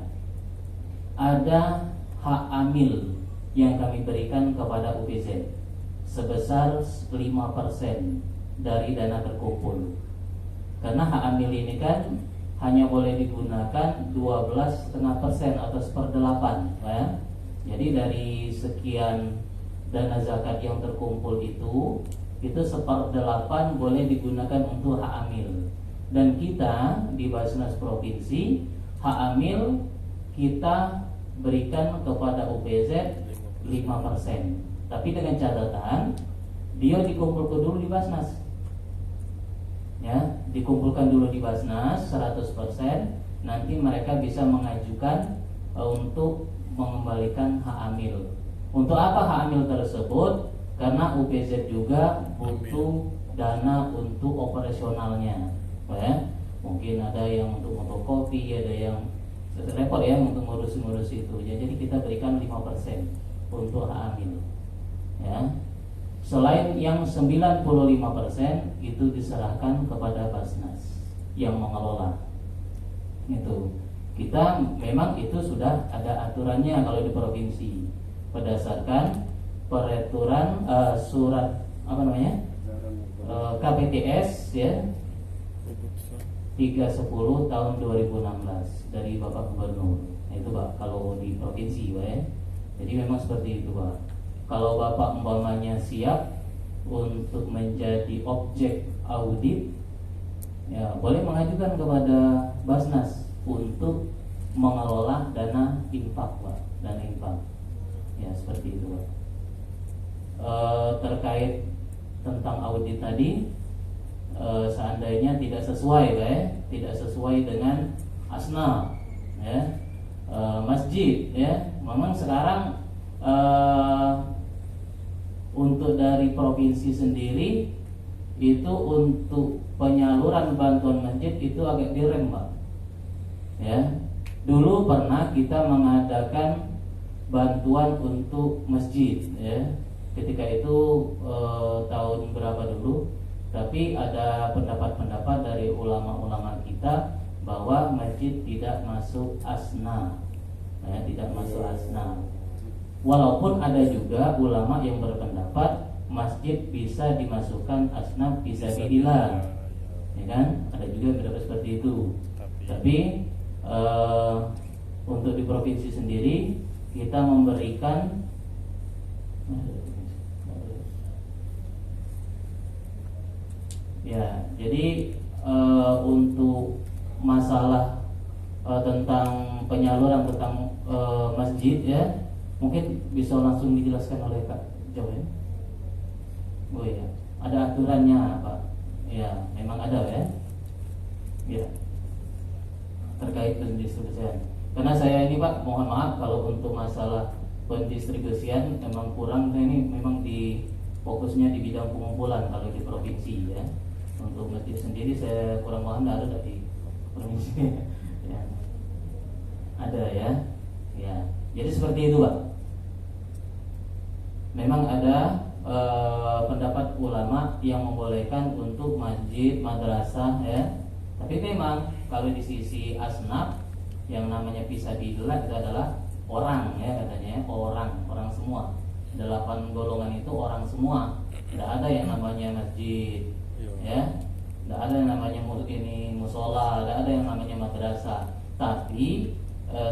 ada hak amil yang kami berikan kepada UPZ sebesar 5% dari dana terkumpul. Karena hak amil ini kan hanya boleh digunakan 12,5% atau 1/8, ya. Jadi dari sekian dana zakat yang terkumpul itu 1/8 boleh digunakan untuk hak amil. Dan kita di Basnas Provinsi, hak amil kita berikan kepada UPZ 5%. Tapi dengan catatan dia dikumpulkan dulu di Basnas. Ya, dikumpulkan dulu di Basnas 100%, nanti mereka bisa mengajukan untuk mengembalikan hak amil. Untuk apa hak amil tersebut? Karena UPZ juga butuh dana untuk operasionalnya, ya. Mungkin ada yang untuk fotokopi, ada yang repot ya untuk ngurus itu. Ya, jadi kita berikan 5% untuk hak amil. Ya. Selain yang 95% itu diserahkan kepada Basnas yang mengelola. Itu. Kita memang itu sudah ada aturannya kalau di provinsi berdasarkan peraturan surat apa namanya KPTS ya 310 tahun 2016 dari Bapak Gubernur. Nah, itu Pak kalau di provinsi Pak ya. Jadi memang seperti itu Pak. Kalau Bapak umpamanya siap untuk menjadi objek audit, ya boleh mengajukan kepada Basnas untuk mengelola dana infak Pak, dana infak. Ya seperti itu Pak. Terkait tentang audit tadi, seandainya tidak sesuai Pak ya, tidak sesuai dengan asna ya, masjid ya, memang sekarang untuk dari provinsi sendiri itu untuk penyaluran bantuan masjid itu agak direm Pak ya. Dulu pernah kita mengadakan bantuan untuk masjid ya, ketika itu tahun berapa dulu, tapi ada pendapat-pendapat dari ulama-ulama kita bahwa masjid tidak masuk asna ya, tidak masuk asna. Walaupun ada juga ulama yang berpendapat masjid bisa dimasukkan asnaf fisabilillah, ya kan? Ada juga yang berpendapat seperti itu. Tapi untuk di provinsi sendiri kita memberikan ya, jadi untuk masalah tentang penyaluran tentang masjid ya, mungkin bisa langsung dijelaskan oleh Kak Jawa ya. Oh ya, ada aturannya Pak. Ya, memang ada ya. Ya. Terkait pendistribusian. Karena saya ini Pak, mohon maaf kalau untuk masalah pendistribusian memang kurang. Saya ini memang di fokusnya di bidang pengumpulan kalau di provinsi ya. Untuk masjid sendiri saya kurang paham, ada di provinsi. Ya. Ada ya. Ya. Jadi seperti itu Pak. Memang ada pendapat ulama yang membolehkan untuk masjid, madrasah ya. Tapi memang kalau di sisi asnaf yang namanya fisabilillah itu adalah orang ya, katanya orang semua. 8 golongan itu orang semua. Tidak ada yang namanya masjid ya. Tidak ada yang namanya musola, tidak ada yang namanya madrasah. Tapi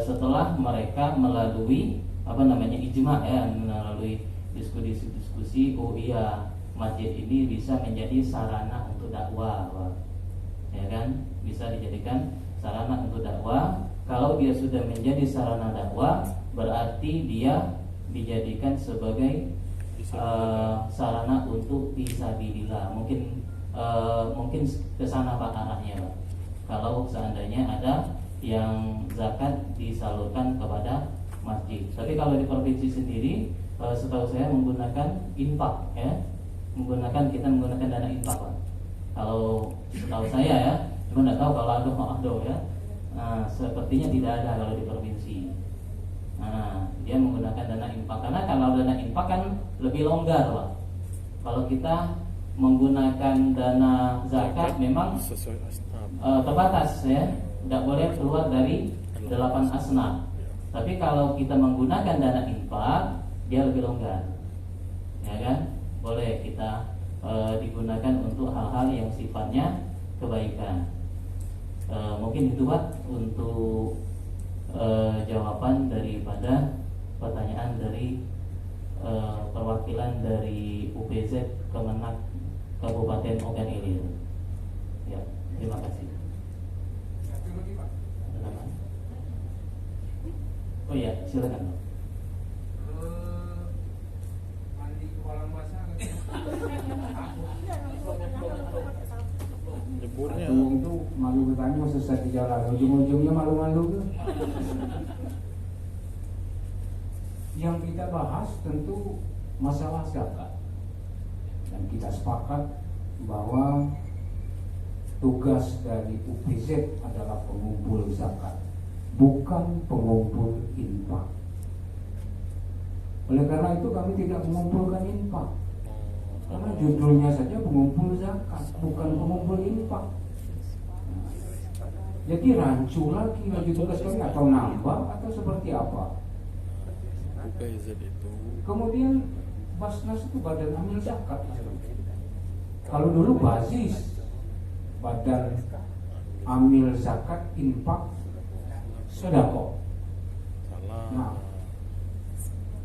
setelah mereka melalui ijma ya, melalui diskusi, oh iya masjid ini bisa menjadi sarana untuk dakwah, ya kan, bisa dijadikan sarana untuk dakwah. Kalau dia sudah menjadi sarana dakwah, berarti dia dijadikan sebagai sarana untuk fisabilillah. Mungkin ke sana Pak arahnya Pak. Kalau seandainya ada yang zakat disalurkan kepada masjid. Tapi kalau di provinsi sendiri, setahu saya menggunakan infak ya, kita menggunakan dana infak Pak. Kalau setahu saya ya, cuma tidak tahu kalau ada ya. Nah, sepertinya tidak ada kalau di provinsi. Nah, dia menggunakan dana infak karena kalau dana infak kan lebih longgar Pak. Kalau kita menggunakan dana zakat memang sesuai asnaf. Terbatas ya, tidak boleh keluar dari 8 asnaf. Tapi kalau kita menggunakan dana infak, dia lebih longgar, ya kan? Boleh kita digunakan untuk hal-hal yang sifatnya kebaikan. Mungkin itu Pak untuk jawaban daripada pertanyaan dari perwakilan dari UPZ Kemenak Kabupaten Ogan Ilir. Ya, terima kasih. Ada nama? Oh iya, silakan. Mandi ke kolam basah Jeburnya itu malu bertanya sesat di jalan, ujung-ujungnya malu-malu. Yang kita bahas tentu masalah zakat, dan kita sepakat bahwa tugas dari UPZ adalah pengumpul zakat, bukan pengumpul infak. Oleh karena itu kami tidak mengumpulkan infak, karena judulnya saja pengumpul zakat, bukan pengumpul infak. Nah, jadi rancu lagi bagi tugas kami, atau nambah atau seperti apa. UPZ itu Kemudian Basnas itu badan amil zakat. Kalau dulu Bazis, badan amil zakat infak sedekah. salah. Nah,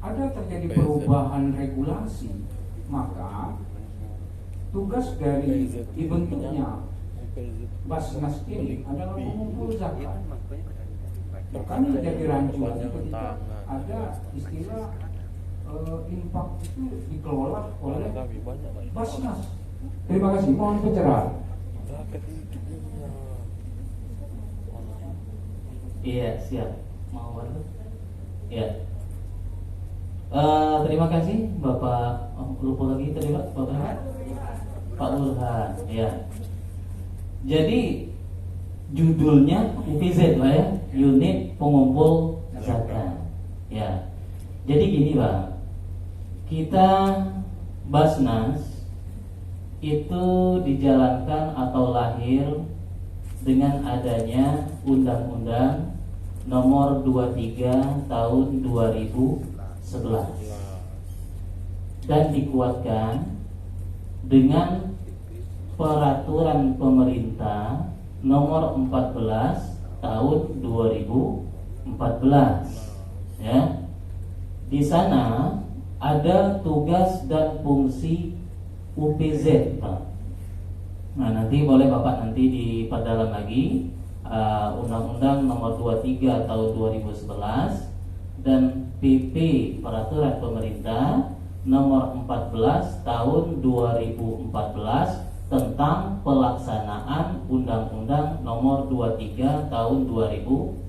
ada terjadi perubahan regulasi, maka tugas dari dibentuknya UPZ Basnas ini adalah pengumpul Dia zakat. kan makanya Makanya jadi rancu lagi Perpanjangan ketika tangan. ada istilah infak itu dikelola oleh kami banyak lah. Basnas. Terima kasih, mohon pencerahan. Zakat itu punya. Iya, siap. Mau apa? Iya. Terima kasih Bapak. Lupa lagi tadi Pak. Pak Burhan. Ya. Jadi judulnya UPZ Pak ya, unit pengumpul zakat. Ya. Jadi gini Pak, kita Basnas itu dijalankan atau lahir dengan adanya Undang-Undang Nomor 23 Tahun 2011 dan dikuatkan dengan Peraturan Pemerintah Nomor 14 Tahun 2014. Ya. Di sana ada tugas dan fungsi UPZ, Pak. Nah, nanti boleh Bapak nanti diperdalam lagi Undang-Undang Nomor 23 Tahun 2011 dan PP Peraturan Pemerintah Nomor 14 Tahun 2014 tentang pelaksanaan Undang-Undang Nomor 23 Tahun 2011.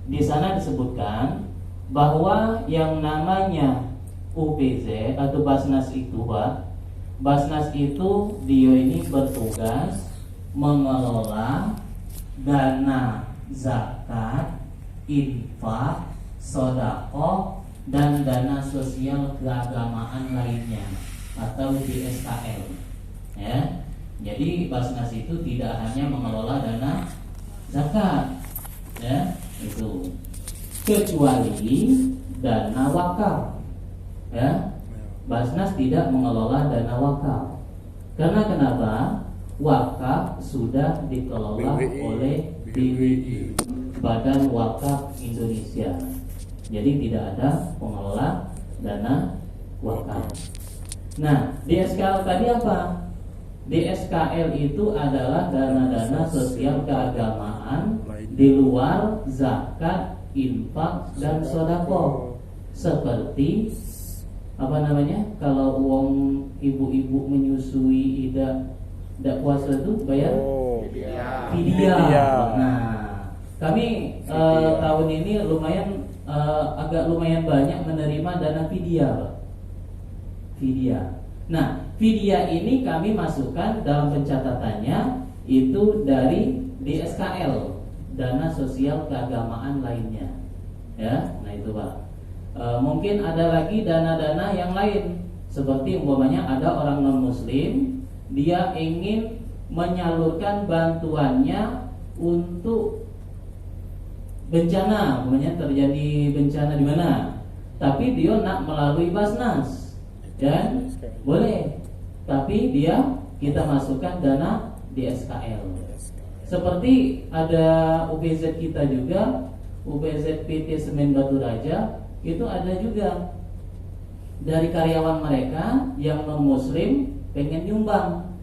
Di sana disebutkan bahwa yang namanya UPZ atau Basnas itu, Pak, Basnas itu dia ini bertugas mengelola dana zakat, infak, sedekah dan dana sosial keagamaan lainnya atau DSKL. Ya. Jadi Basnas itu tidak hanya mengelola dana zakat, ya, itu, kecuali dana wakaf. Ya. Basnas tidak mengelola dana wakaf. Karena kenapa? Wakaf sudah dikelola BWI. oleh BWI, Badan Wakaf Indonesia. Jadi tidak ada pengelola dana wakaf. Nah, DSKL tadi apa? DSKL itu adalah dana-dana sosial keagamaan di luar zakat, infak, dan sedekah. Seperti apa namanya? Kalau uang ibu-ibu menyusui tidak puasa itu bayar fidyah. Nah, kami tahun ini agak lumayan banyak menerima dana fidyah. Nah, fidyah ini kami masukkan dalam pencatatannya itu dari DSKL, dana sosial keagamaan lainnya. Ya, nah itu Pak. Mungkin ada lagi dana-dana yang lain, seperti umpamanya ada orang non-muslim, dia ingin menyalurkan bantuannya untuk bencana, umpamanya terjadi bencana di mana, tapi dia nak melalui Basnas, dan boleh, tapi kita masukkan dana di SKL. Seperti ada UPZ kita juga, UPZ PT Semen Batu Raja, itu ada juga dari karyawan mereka yang non muslim pengen nyumbang,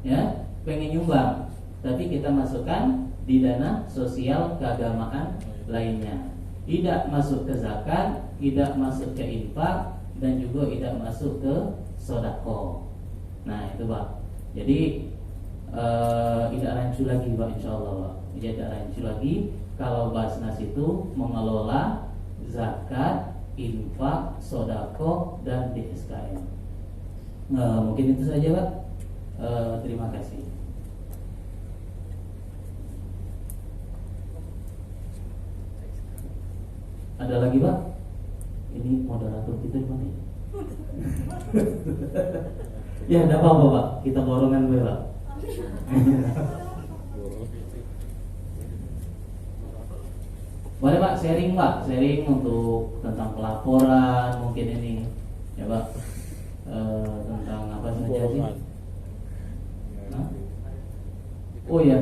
ya, pengen nyumbang, tapi kita masukkan di dana sosial keagamaan lainnya, tidak masuk ke zakat, tidak masuk ke infak, dan juga tidak masuk ke sodako. Nah itu Pak. Jadi tidak rancu lagi Pak, insya Allah Pak. Tidak rancu lagi kalau Basnas itu mengelola zakat, infak, sodako, dan DSKM. Mungkin itu saja Pak. Terima kasih. Ada lagi Pak? Ini moderator kita di mana ya? Ya tidak apa-apa Pak, kita borongan dulu Pak. Boleh Pak sharing Pak, sharing untuk tentang pelaporan mungkin ini ya Pak. Tentang apa saja sih? Hah? Oh ya.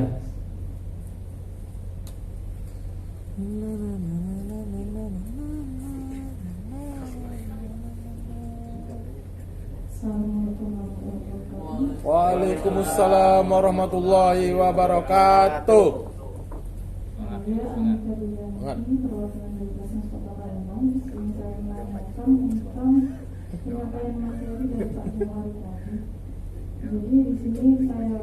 Waalaikumsalam warahmatullahi wabarakatuh. Saya Anita Dianti, perwakilan dari Basnas Kota Palembang. Ingin saya menanyakan tentang penyampaian materi dari Pak Johari tadi. Jadi di sini saya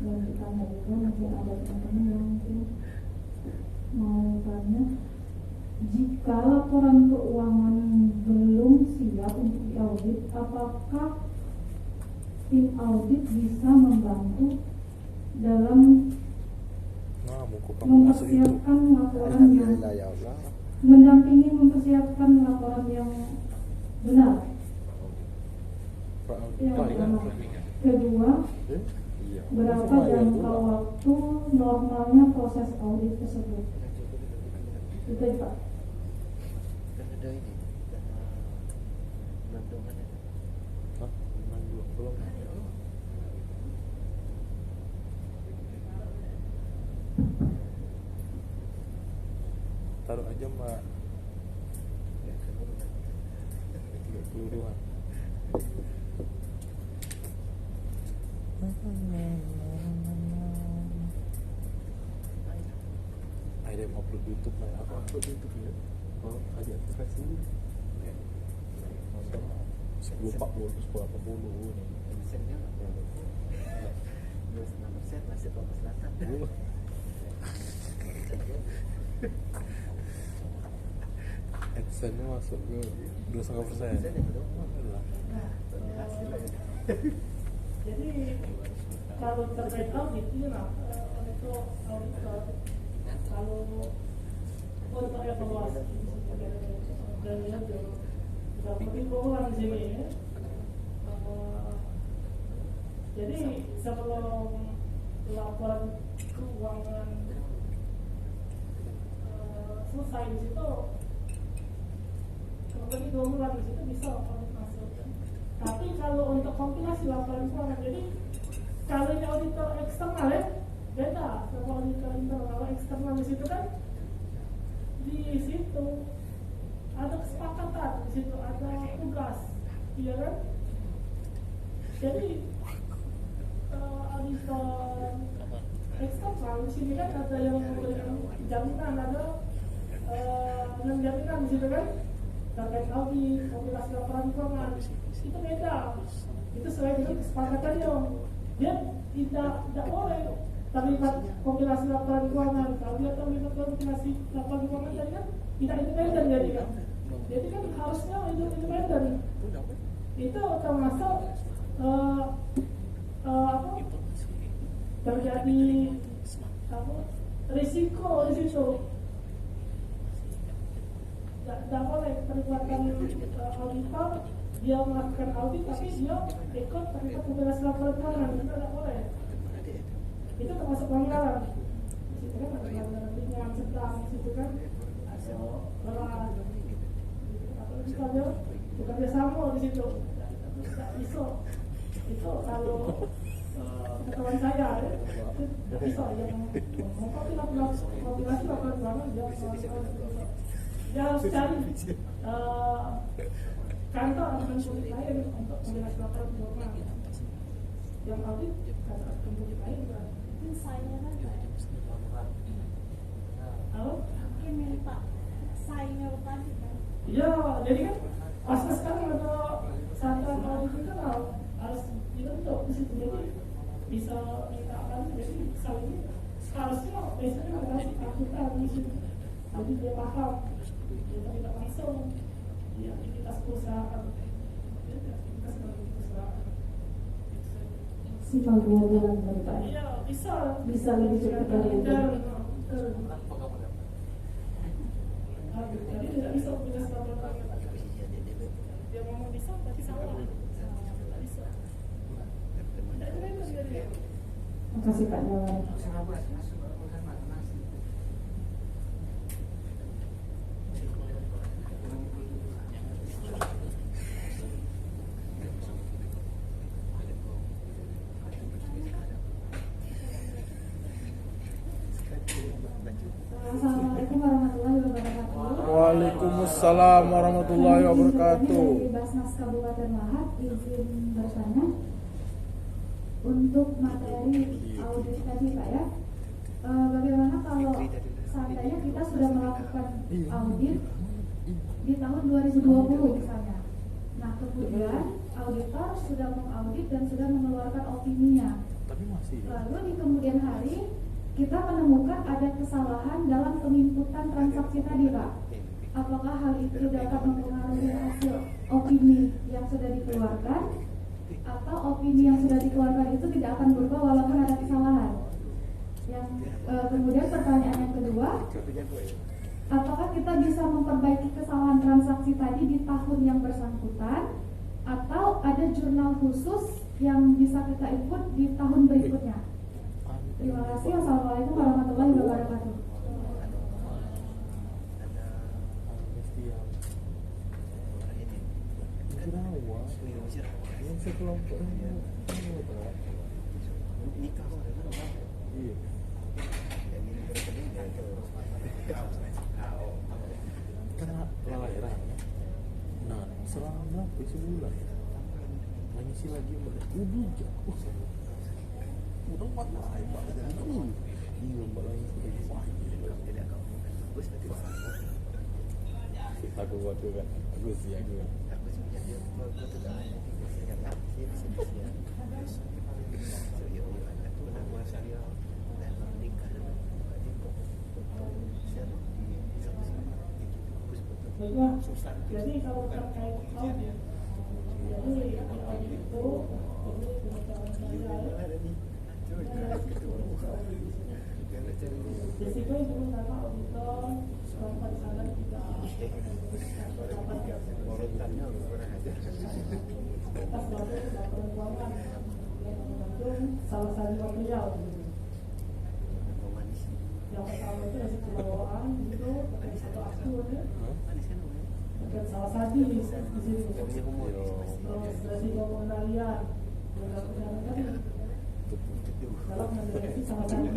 dan ditanya juga, mungkin ada teman-teman yang mungkin mau tanya, jika laporan keuangan belum siap untuk diaudit, apakah tim audit bisa membantu dalam mempersiapkan laporan yang mendampingi mempersiapkan laporan yang benar? Yang pertama. Kedua, berapa jangka waktu normalnya proses audit tersebut? Itu ya Pak. Dan ada ini bantuan ya. Hah? Belum. Taruh aja Mbak. 32-an. Ada yang upload YouTube Mbak. Apa upload YouTube ya? Oh, ada aktivasi dulu. 10.40, 10.80 nih. Persennya 26% masih Papua Selatan. AdSense-nya masuk ke 2,5%. Jadi kalau terkait audit ini lah, untuk auditor, kalau untuk evaluasi dan lihat juga penting keuangan di sini ya. Jadi sebelum laporan keuangan selesai di situ, kalau lagi 2 bulan di situ bisa audit masuk. Tapi kalau untuk kompilasi laporan keuangan, jadi kalau ini auditor eksternal ya beda sama auditor internal. Kalau eksternal di situ kan di situ ada kesepakatan, di situ ada tugas, iya kan? Jadi auditor eksternal di sini kan ada yang memberikan jaminan, ada yang jaminan di situ kan terkait audit, kompilasi laporan keuangan, itu beda. Itu sesuai dengan kesepakatannya. Dia tidak boleh terlibat kompilasi laporan keuangan. Kalau dia terlibat kompilasi laporan keuangan tadi kan tidak independen jadi kan. Jadi kan harusnya itu independen. Itu termasuk terjadi risiko di situ. Tidak boleh terlibatkan auditor, dia melakukan audit tapi dia ikut terlibat kompilasi laporan keuangan, itu tidak boleh. Itu termasuk pelanggaran. Di situ kan ada pelanggaran ringan, sedang, di situ kan ada berat. Apalagi kalau bekerja sama di situ, tidak bisa. Itu kalau pengetahuan saya ya, itu bisa yang kompilasi laporan keuangan dia melakukan. dia harus cari kantor atau kulit lain untuk menjelaskan laporan keuangan. Yang audit kantor atau kulit lain kan? Saya kan Halo? ini Pak, saya tadi kan. Iya, jadi kan pas sekarang ada satu audit itu kan harus kita tutup di situ, jadi bisa minta apa? Jadi misalnya harusnya biasanya ngasih akuntan di situ, jadi dia paham, dia tidak langsung di aktivitas perusahaan, aktivitas perusahaan. Simpel 2 bulan dari Pak. Iya, Bisa lebih cepat dari itu. Jadi tidak bisa punya selama dia ngomong bisa, berarti salah. Tidak bisa. Tidak keren dia. Makasih Pak Jawan. Assalamualaikum warahmatullahi wabarakatuh. Waalaikumsalam warahmatullahi wabarakatuh. Dari Basnas Kabupaten Lahat izin bertanya untuk materi audit tadi Pak ya. Bagaimana kalau seandainya kita sudah melakukan audit di tahun 2020 misalnya. Nah kemudian auditor sudah mengaudit dan sudah mengeluarkan opininya. Tapi masih. Lalu di kemudian hari kita menemukan ada kesalahan dalam penginputan transaksi tadi Pak. Apakah hal itu dapat mempengaruhi hasil opini yang sudah dikeluarkan, atau opini yang sudah dikeluarkan itu tidak akan berubah walaupun ada kesalahan? Yang kemudian pertanyaan yang kedua, apakah kita bisa memperbaiki kesalahan transaksi tadi di tahun yang bersangkutan, atau ada jurnal khusus yang bisa kita input di tahun berikutnya? Terima kasih. Wassalamualaikum warahmatullahi wabarakatuh. Yang sekelompok iya. Karena lahiran. Nah, selama sebulan mengisi lagi udah jauh. Udah mana Pak? Iya, Mbak lagi sudah wah. Aku buat juga. Bagus ya gue. Baiklah, jadi kalau terkait audit, jadi audit itu ini pengetahuan saya. Di situ itu nama auditor selama di sana tidak atas dari laporan keuangan yang mengandung salah satu material. Yang pertama itu dari keuangan itu dari satu akun ya. Dan salah satu di sini terus dari pengendalian tadi dalam mendeteksi salah satu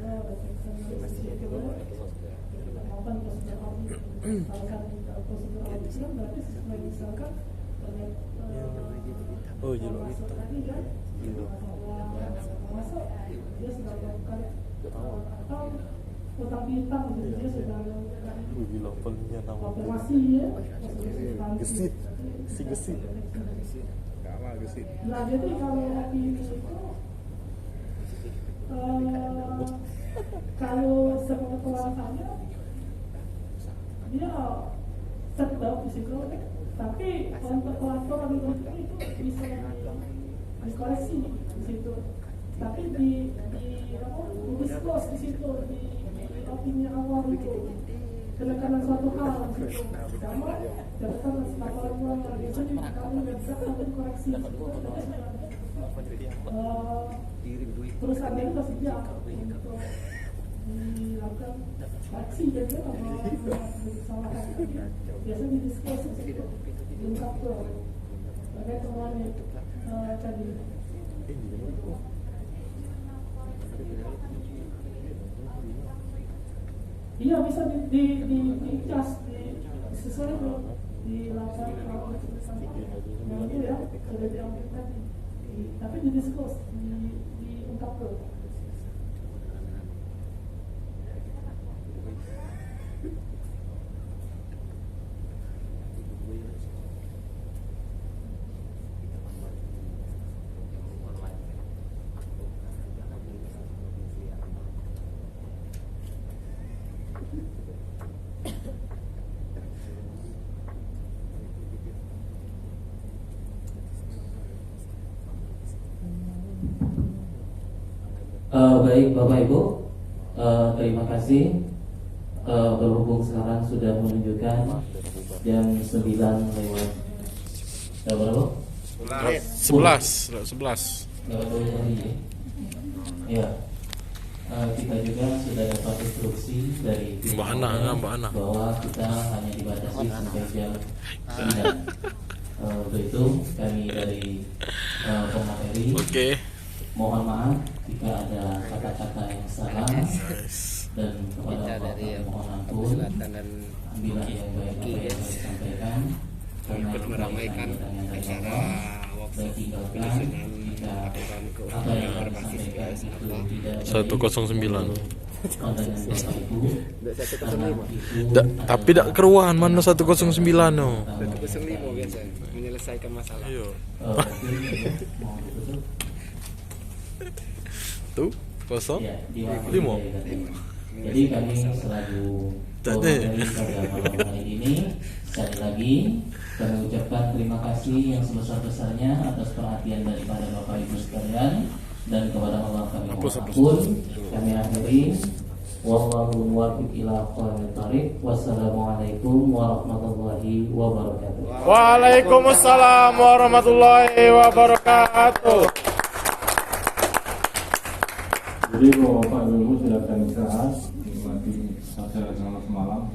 ada reseksi itu melakukan prosedur audit salah satu prosedur audit itu berarti sesuai misalkan masuk tadi kan masuk dia sudah melakukan atau utang piutang gitu dia sudah melakukan konfirmasi ya Gesit, si gesit. Kalah gesit. Nah jadi kalau opini itu kalau sepengetahuannya dia tetap di situ, tapi untuk laporan itu bisa dikoreksi di situ, tapi di disclose di situ di opini awal itu karena suatu hal gitu, sama catatan laporan keuangan itu kamu tidak akan koreksi perusahaan itu pasti dia untuk dilakukan koreksi jadi kalau kesalahan biasanya di disclose itu diungkap tuh bagai temuannya tadi. Iya bisa di cas sesuai itu dilakukan kalau tulisan yang itu ya sudah diambil tadi, tapi di disclose diungkap tuh. Baik Bapak Ibu, terima kasih. Berhubung sekarang sudah menunjukkan jam 9 lewat berapa? 11. Lewat 2 jam ini. Ya. Kita juga sudah dapat instruksi dari Mbak Ana. bahwa kita hanya dibatasi sampai jam 9. Untuk itu kami dari pemateri Oke. mohon maaf jika ada kata-kata yang salah dan kepada Kita Bapak dari mohon ampun Selatan dan bila yang baik apa yang saya sampaikan karena ikut meramaikan acara dan tinggalkan jika melakukan apa yang keuangan kami berbasis sampaikan PSI itu tidak 109. pandangan Bapak Ibu karena itu Tapi tidak keruan mana 109 no. 105 biasa menyelesaikan masalah. Iya. mau ditutup Tuh, kosong. ya, Lima. Jadi kami selalu Tak ada. pada malam hari ini sekali lagi kami ucapkan terima kasih yang sebesar-besarnya atas perhatian daripada Bapak Ibu sekalian dan kepada Allah kami mohon ampun. Kami akhiri. Wallahu muwaffiq ila aqwamit thariq. Wassalamualaikum warahmatullahi wabarakatuh. Waalaikumsalam warahmatullahi wabarakatuh. Jadi Bapak Ibu silakan istirahat, nikmati acara selamat malam.